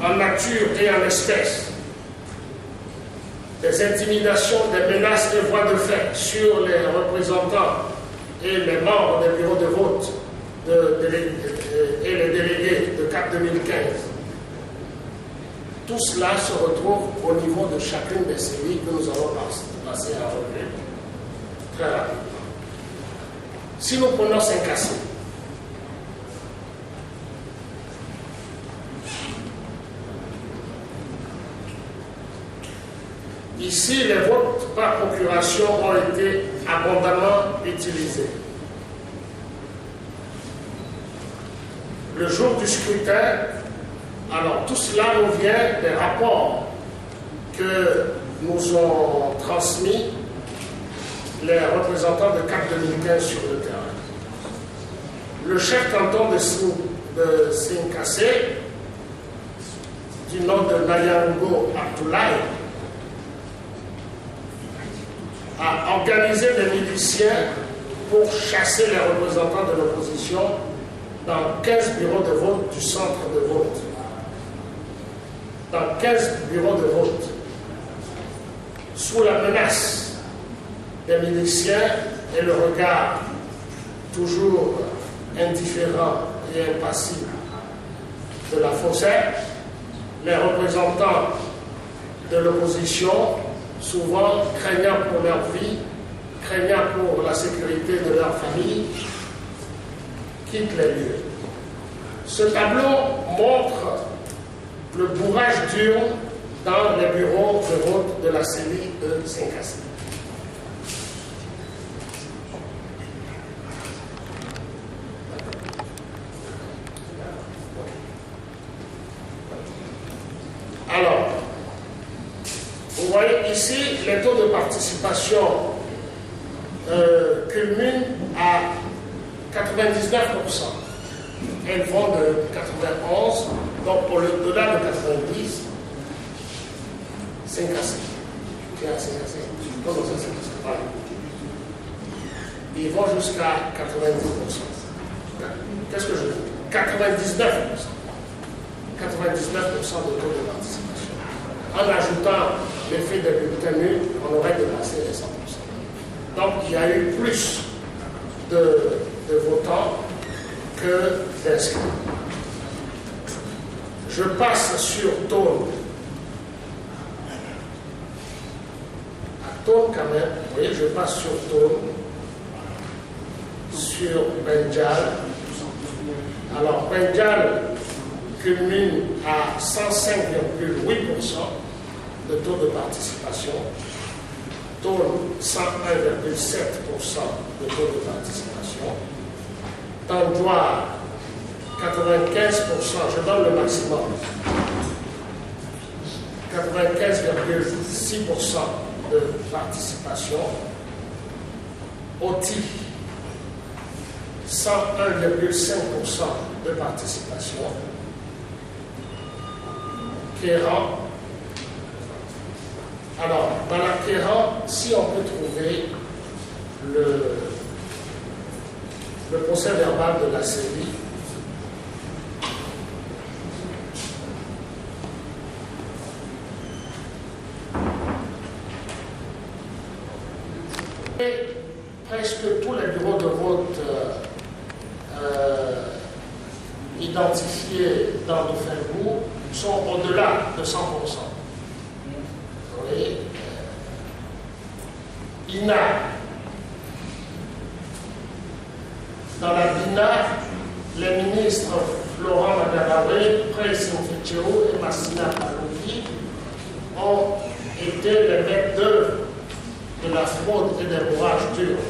A: en nature et en espèces, des intimidations, des menaces et voies de fait sur les représentants et les membres des bureaux de vote et les délégués de CAP 2015. Tout cela se retrouve au niveau de chacune des séries que nous allons passer à relever très rapidement. Si nous prenons Saint-Cassé, ici, les votes par procuration ont été abondamment utilisés. Le jour du scrutin, alors tout cela nous vient des rapports que nous ont transmis les représentants de CAP 2015 sur le terrain. Le chef canton de Saint-Cassé, du nom de Nayango Abdoulaye, a organisé des miliciens pour chasser les représentants de l'opposition dans 15 bureaux de vote du centre de vote. Dans 15 bureaux de vote, sous la menace des miliciens et le regard toujours indifférent et impassible de la faussaire, les représentants de l'opposition, souvent craignant pour leur vie, craignant pour la sécurité de leur famille, quittent les lieux. Ce tableau montre le bourrage d'urnes dans les bureaux de vote de la CENI de Saint-Cassé. Alors, vous voyez ici, les taux de participation culminent à 99%. Elles vont de 91, donc au-delà de 90, Saint-Cassé. Voilà. Ils vont jusqu'à 90%. Qu'est-ce que je dis? 99%. 99% de taux de participation. En ajoutant l'effet des bulletins nuls, on aurait dépassé les 100%. Donc il y a eu plus de votants que d'inscrits. Je passe sur Tone. À Tone quand même, vous voyez, je passe sur Tone, sur Benjal. Alors Benjal culmine à 105,8% de taux de participation, Tone 101,7% de taux de participation, Tanjoir 95%, je donne le maximum, 95,6% de participation, Oti 101,5% de participation, Kéran. Alors, dans la Kéran, si on peut trouver le procès verbal de la série, et presque tous les bureaux de vote identifiés dans le Ferbourg sont au-delà de 100%. Vous voyez, INA, dans la BINA, les ministres Florent Madagawe, Prince Mfetcheo et Massina Palovi ont été les maîtres d'œuvre de la fraude et des bourrages durs.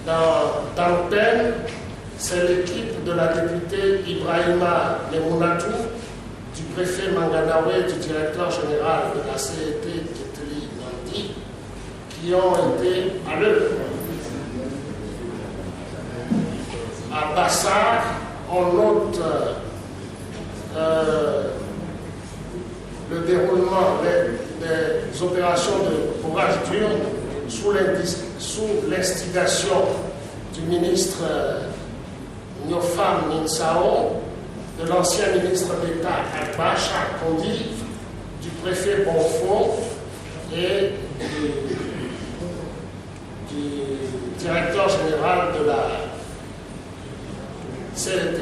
A: Dans le thème, c'est l'équipe de la députée Ibrahima Lemounatou, du préfet Manganawe et du directeur général de la CET, Teteli Nandi, qui ont été à l'œuvre. À Bassar, on note le déroulement des opérations de bourrage dur sous l'instigation du ministre Nyofam Ninsao, de l'ancien ministre d'État Akbacha Kondi, du préfet Bonfo et du directeur général de la CET.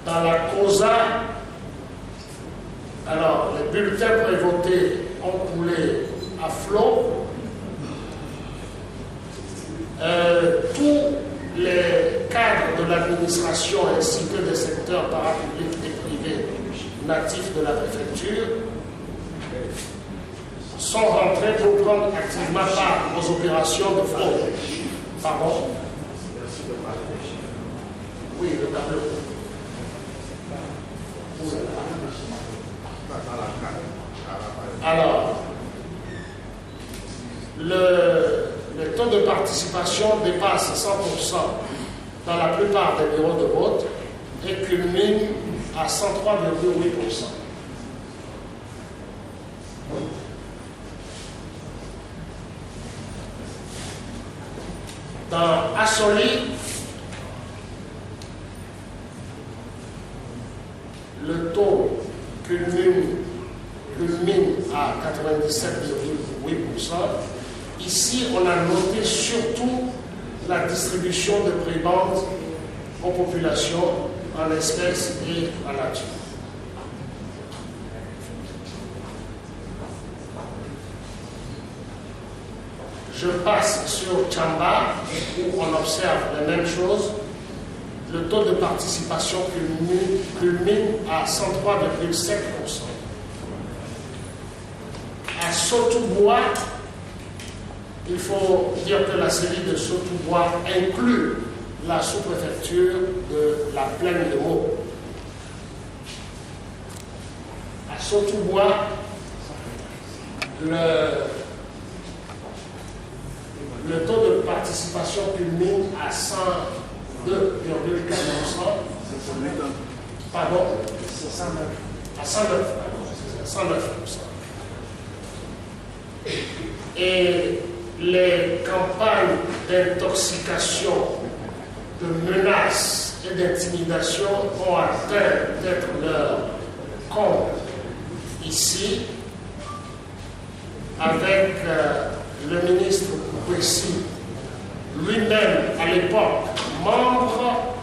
A: Dans la COSA, alors les bulletins prévotés ont coulé à flot. Tous les cadres de l'administration ainsi que des secteurs parapublics et privés natifs de la préfecture sont rentrés pour prendre activement part aux opérations de fraude. Pardon? Oui, le tableau. Alors, le taux de participation dépasse 100% dans la plupart des bureaux de vote et culmine à 103,8%. Dans Assoli, le taux culmine à 97,8%. Ici, on a noté surtout la distribution de prébendes aux populations en espèces et en nature. Je passe sur Tchamba, où on observe les mêmes choses. Le taux de participation culmine à 103,7%. À Sotoubois, il faut dire que la série de Sotoubois inclut la sous-préfecture de la Plaine de Meaux. À Sotoubois, le taux de participation culmine à 102,4%. Pardon, à 109%. Et les campagnes d'intoxication, de menaces et d'intimidation ont atteint d'être leur comble ici, avec le ministre Koupessi, lui-même à l'époque membre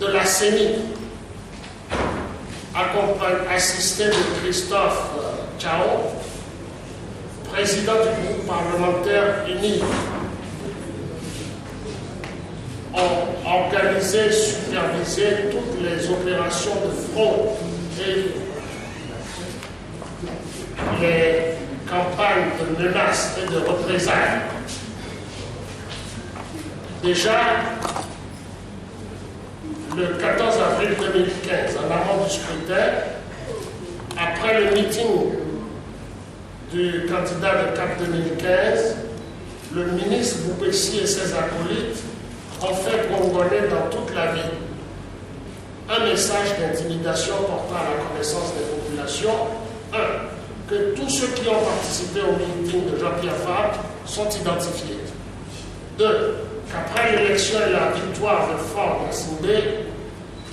A: de la CENI, assisté de Christophe Tchao, président du groupe parlementaire uni, ont organisé, supervisé toutes les opérations de fraude et les campagnes de menaces et de représailles. Déjà, le 14 avril 2015, en amont du scrutin, après le meeting du candidat de CAP 2015, le ministre Koupessi et ses acolytes ont fait bourgeonner dans toute la ville un message d'intimidation portant à la connaissance des populations. 1. Que tous ceux qui ont participé au meeting de Jean-Pierre Fabre sont identifiés. 2. Qu'après l'élection et la victoire de Faure-Gnassingbé,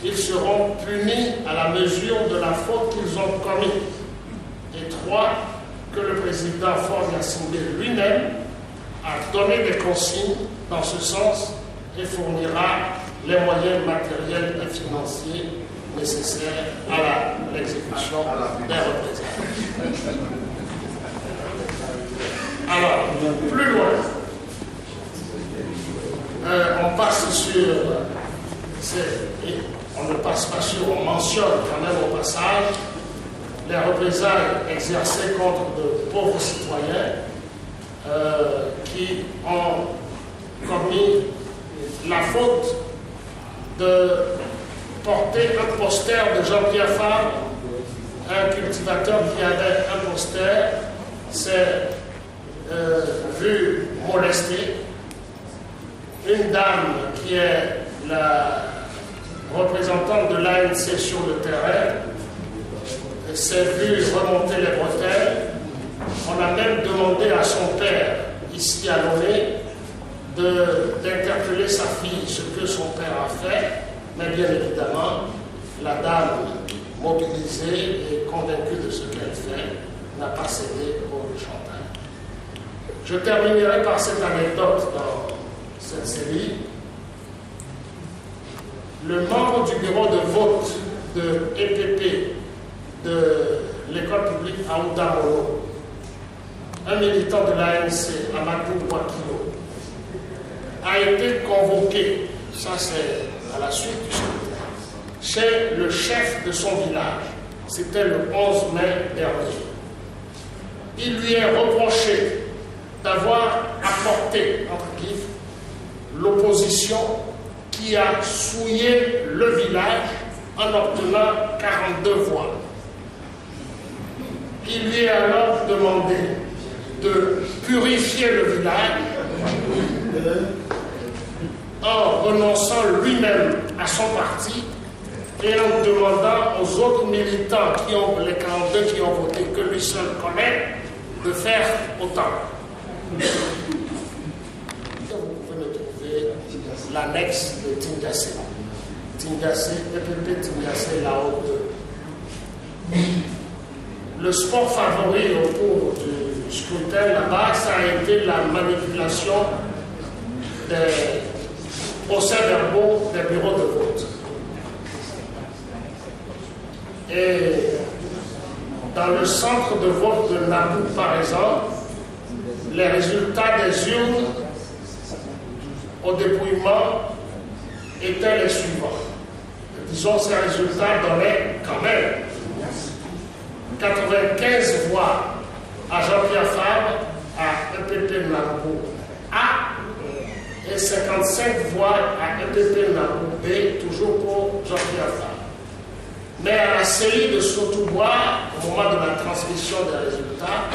A: ils seront punis à la mesure de la faute qu'ils ont commise. Et 3. Que le président Faure-Gnassingbé lui-même a donné des consignes dans ce sens et fournira les moyens matériels et financiers nécessaires à l'exécution des représailles. Alors, plus loin, on passe sur, on ne passe pas sur, on mentionne quand même au passage les représailles exercées contre de pauvres citoyens qui ont commis la faute de porter un poster de Jean-Pierre Fabre. Un cultivateur qui avait un poster s'est vu molester. Une dame qui est la représentante de l'ANC sur le terrain s'est vue remonter les bretelles. On a même demandé à son père, ici à Lomé, d'interpeller sa fille, ce que son père a fait, mais bien évidemment, la dame, mobilisée et convaincue de ce qu'elle fait, n'a pas cédé au chantage. Je terminerai par cette anecdote dans cette série. Le membre du bureau de vote de EPP de l'école publique Aouda Molo, un militant de l'ANC, Amadou Wakilo, a été convoqué, ça c'est à la suite du scrutin, chez le chef de son village. C'était le 11 mai dernier. Il lui est reproché d'avoir apporté, entre guillemets, l'opposition qui a souillé le village en obtenant 42 voix. Il lui est alors demandé de purifier le village en renonçant lui-même à son parti et en demandant aux autres militants qui ont, les 42 qui ont voté, que lui seul connaît, de faire autant. Vous pouvez me trouver l'annexe de Tingassé. Tingassé, EPP Tingassé, là-haut. Le sport favori autour du scrutin là-bas, ça a été la manipulation des procès-verbaux des bureaux de vote. Et dans le centre de vote de Nabou, par exemple, les résultats des urnes au dépouillement étaient les suivants. Disons, ces résultats donnaient quand même 95 voix à Jean-Pierre Fabre, à EPP Nabou A, et 55 voix à EPP Nabou B, toujours pour Jean-Pierre Fabre. Mais à la série de Sotoubois, au moment de la transmission des résultats,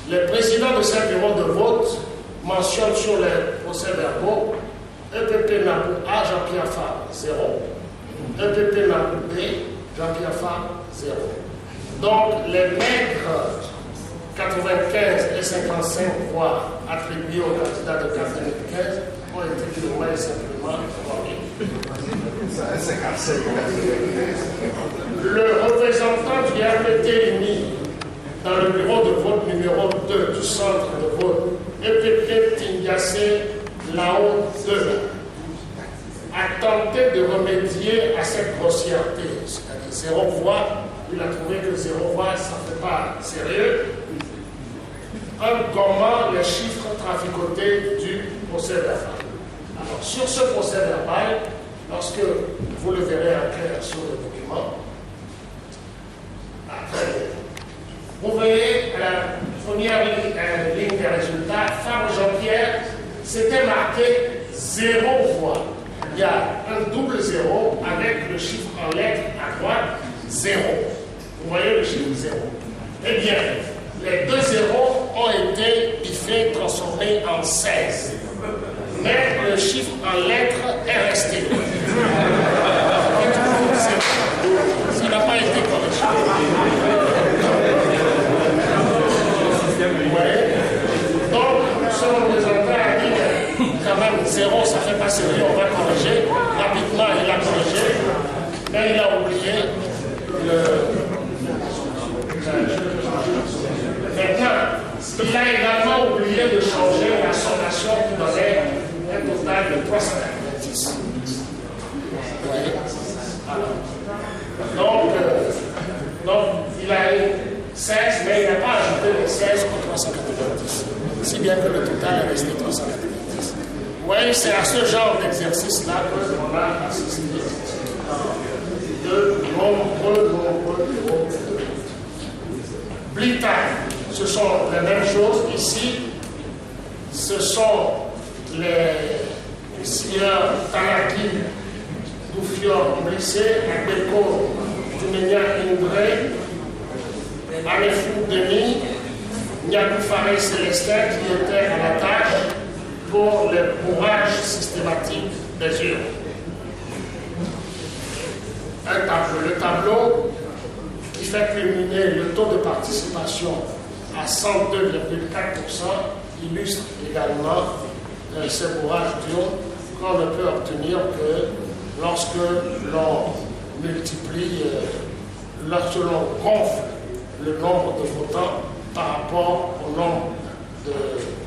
A: les présidents de ces bureaux de vote mentionnent sur les procès-verbaux EPP Nabou A, Jean-Pierre Fabre, 0. EPP Nabou B, Jean-Pierre Fabre, 0. Donc, les maigres 95 et 55 voix attribuées aux candidats de 2015 ont été purement et simplement volées. Le représentant du RPT uni dans le bureau de vote numéro 2 du centre de vote EPP Tingassé Lao 2 a tenté de remédier à cette grossièreté, c'est-à-dire 0 voix. Il a trouvé que 0 voix, ça ne fait pas sérieux, en gommant les chiffres traficotés du procès verbal. Alors, sur ce procès verbal, lorsque vous le verrez en clair sur le document, vous voyez la première ligne des résultats, Fabre Jean-Pierre, c'était marqué 0 voix. Il y a un double 0 avec le chiffre en lettres à droite, 0. Vous voyez le chiffre 0. Eh bien, les deux zéros ont été biffés, transformés en 16. Mais le chiffre en lettres est resté. Ça n'a pas été corrigé. Vous voyez? Donc, ce représentant a dit quand même 0, ça ne fait pas sérieux, on va corriger. Rapidement, il a corrigé, mais il a oublié Maintenant, il a également oublié de changer la sommation qui donnait un total de 390. Vous voyez? Donc, il a eu 16, mais il n'a pas ajouté les 16 aux 390. Si bien que le total est resté 390. Vous voyez, c'est à ce genre d'exercice-là qu'on a assisté de nombreux bureaux. Blita, ce sont les mêmes choses ici. Ce sont les seigneurs Tanaki, Doufior, Blissé, Agbeko, Dumenia Indré, Anefou Denis, Niakou Faré Célestin qui étaient à la tâche pour le bourrage systématique des urnes. Le tableau qui fait culminer le taux de participation à 102,4% illustre également ces bourrages d'urnes qu'on ne peut obtenir que lorsque l'on multiplie, lorsque l'on gonfle le nombre de votants par rapport au nombre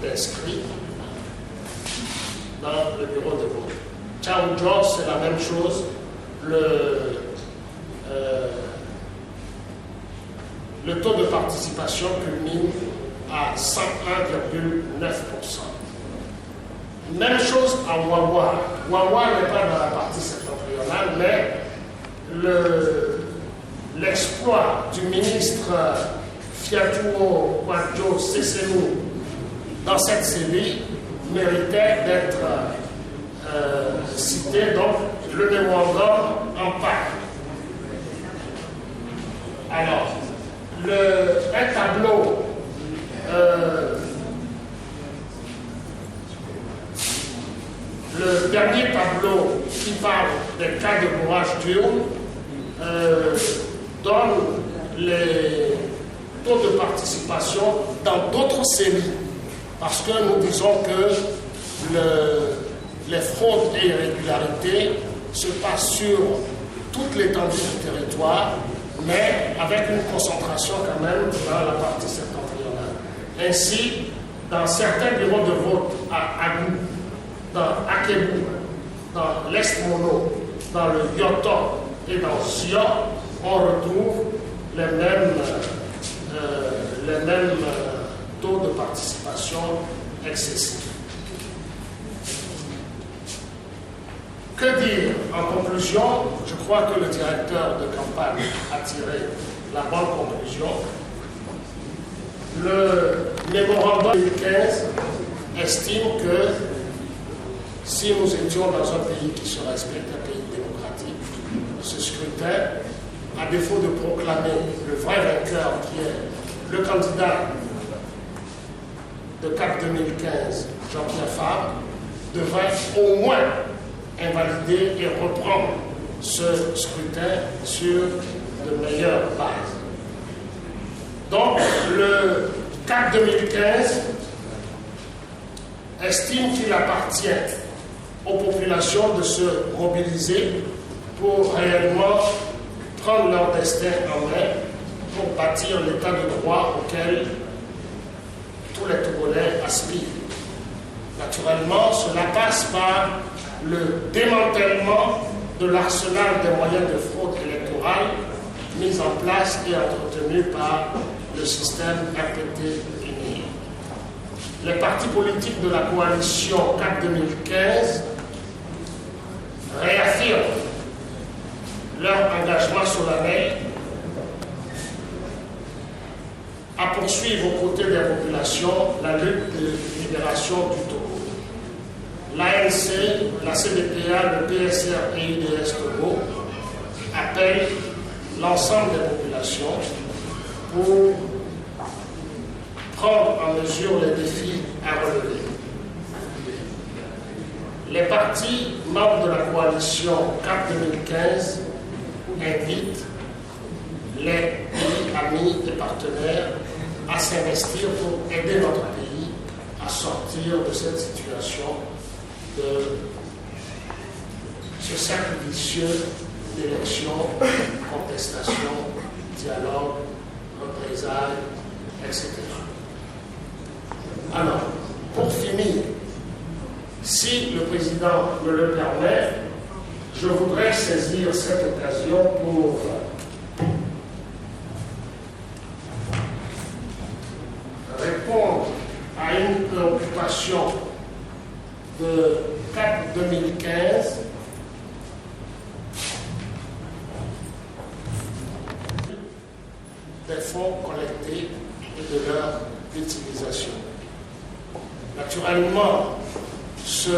A: d'inscrits dans le bureau de vote. Ciao George, c'est la même chose. Le taux de participation culmine à 101,9%. Même chose à Wawa. Wawa n'est pas dans la partie septentrionale, mais l'exploit du ministre Fiatuo Kwadjo Sesenu dans cette série méritait d'être cité, donc le mémorandum en parle. Alors, un tableau le dernier tableau qui parle des cas de bourrage d'urne donne les taux de participation dans d'autres séries, parce que nous disons que les fraudes et irrégularités se passent sur toute l'étendue du territoire, mais avec une concentration quand même dans la partie septentrionale. Ainsi, dans certains bureaux de vote à Agou, dans Akebou, dans l'Est Mono, dans le Yoto et dans Sion, on retrouve les mêmes taux de participation excessifs. Que dire en conclusion? Je crois que le directeur de campagne a tiré la bonne conclusion. Le mémorandum 2015 estime que si nous étions dans un pays qui se respecte, un pays démocratique, ce scrutin, à défaut de proclamer le vrai vainqueur qui est le candidat de CAP 2015, Jean-Pierre Fabre, devrait au moins invalider et reprendre ce scrutin sur de meilleures bases. Donc, le CAP 2015 estime qu'il appartient aux populations de se mobiliser pour réellement prendre leur destin en main pour bâtir l'état de droit auquel tous les Togolais aspirent. Naturellement, cela passe par le démantèlement de l'arsenal des moyens de fraude électorale mis en place et entretenu par le système RPT-UNI. Les partis politiques de la coalition CAP 2015 réaffirment leur engagement solennel à poursuivre aux côtés des populations la lutte de libération du Togo. L'ANC, la CDPA, le PSR et UDS Togo appellent l'ensemble des populations pour prendre en mesure les défis à relever. Les partis membres de la coalition CAP 2015 invitent les pays amis et partenaires à s'investir pour aider notre pays à sortir de cette situation, de ce cercle vicieux d'élections, contestation, dialogue, représailles, etc. Alors, pour finir, si le président me le permet, je voudrais saisir cette occasion pour répondre à une préoccupation de CAP 2015 des fonds collectés et de leur utilisation. Naturellement, ce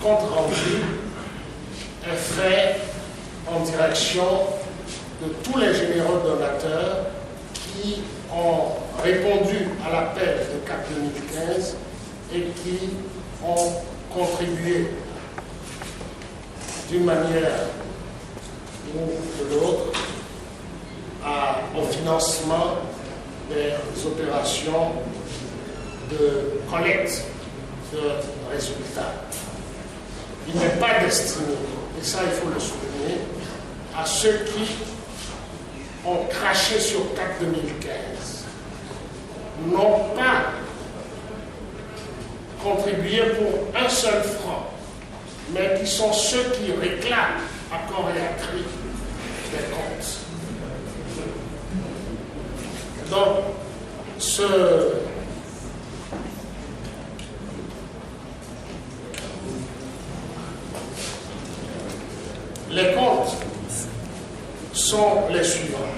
A: compte rendu est fait en direction de tous les généreux donateurs qui ont répondu à l'appel de CAP 2015 et qui ont contribué d'une manière ou de l'autre au financement des opérations de collecte de résultats. Il n'est pas destiné, et ça il faut le souligner, à ceux qui ont craché sur CAP 2015, n'ont pas contribué pour un seul franc, mais qui sont ceux qui réclament à corps et à cri des comptes. Donc, les comptes sont les suivants.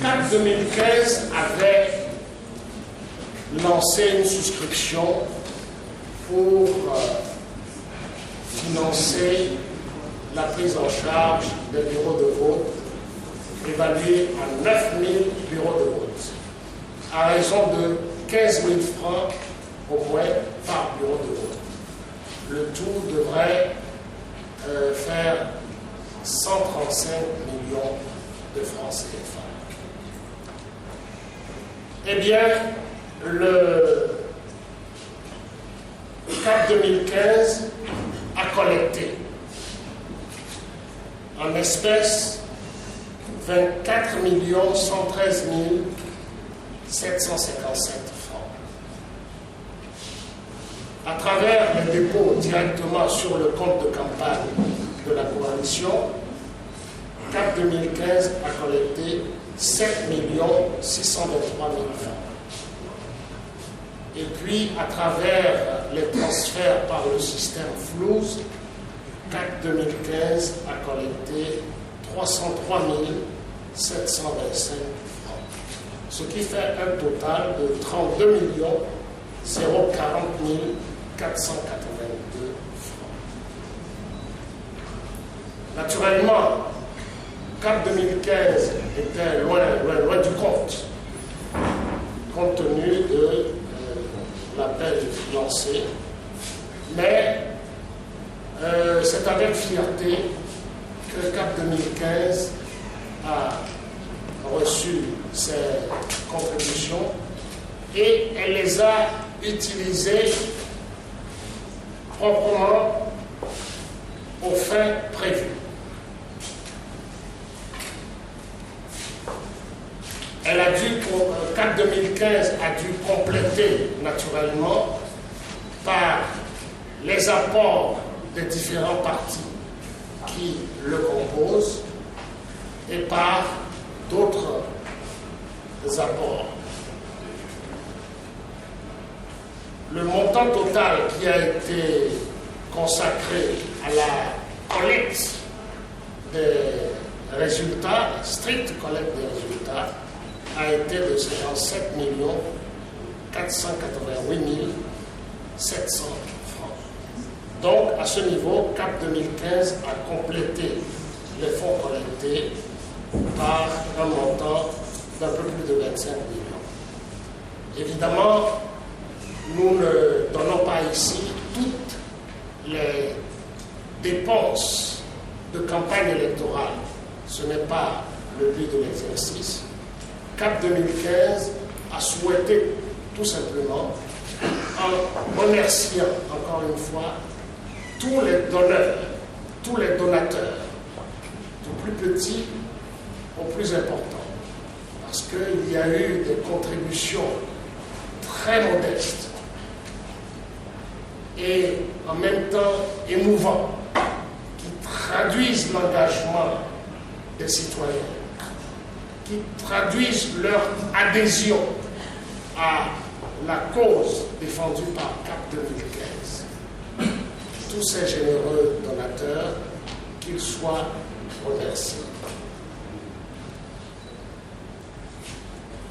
A: CAP 2015 avait lancé une souscription pour financer la prise en charge des bureaux de vote, évalués à 9 000 bureaux de vote, à raison de 15 000 francs au moins par bureau de vote. Le tout devrait faire 135 millions de francs CFA. Eh bien, le CAP 2015 a collecté en espèces 24 113 757 francs. À travers les dépôts directement sur le compte de campagne de la coalition, CAP 2015 a collecté 7 623 000 francs. Et puis, à travers les transferts par le système FLOUS, CAP 2015 a collecté 303 725 francs, ce qui fait un total de 32 040 482 francs. Naturellement, CAP 2015 était loin du compte tenu de l'appel lancé, mais c'est avec fierté que CAP 2015 a reçu ces contributions et elle les a utilisées proprement aux fins prévues. CAP 2015 a dû compléter naturellement par les apports des différents partis qui le composent et par d'autres apports. Le montant total qui a été consacré à la collecte des résultats, stricte collecte des résultats, a été de 57 488 700 francs. Donc, à ce niveau, CAP 2015 a complété les fonds collectés par un montant d'un peu plus de 25 millions. Évidemment, nous ne donnons pas ici toutes les dépenses de campagne électorale. Ce n'est pas le but de l'exercice. CAP 2015 a souhaité tout simplement, en remerciant encore une fois tous les donneurs, tous les donateurs, du plus petit au plus important, parce qu'il y a eu des contributions très modestes et en même temps émouvantes, qui traduisent l'engagement des citoyens, qui traduisent leur adhésion à la cause défendue par CAP 2015. Tous ces généreux donateurs, qu'ils soient remerciés.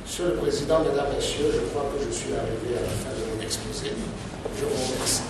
A: Monsieur le Président, Mesdames, Messieurs, je crois que je suis arrivé à la fin de mon exposé. Je vous remercie.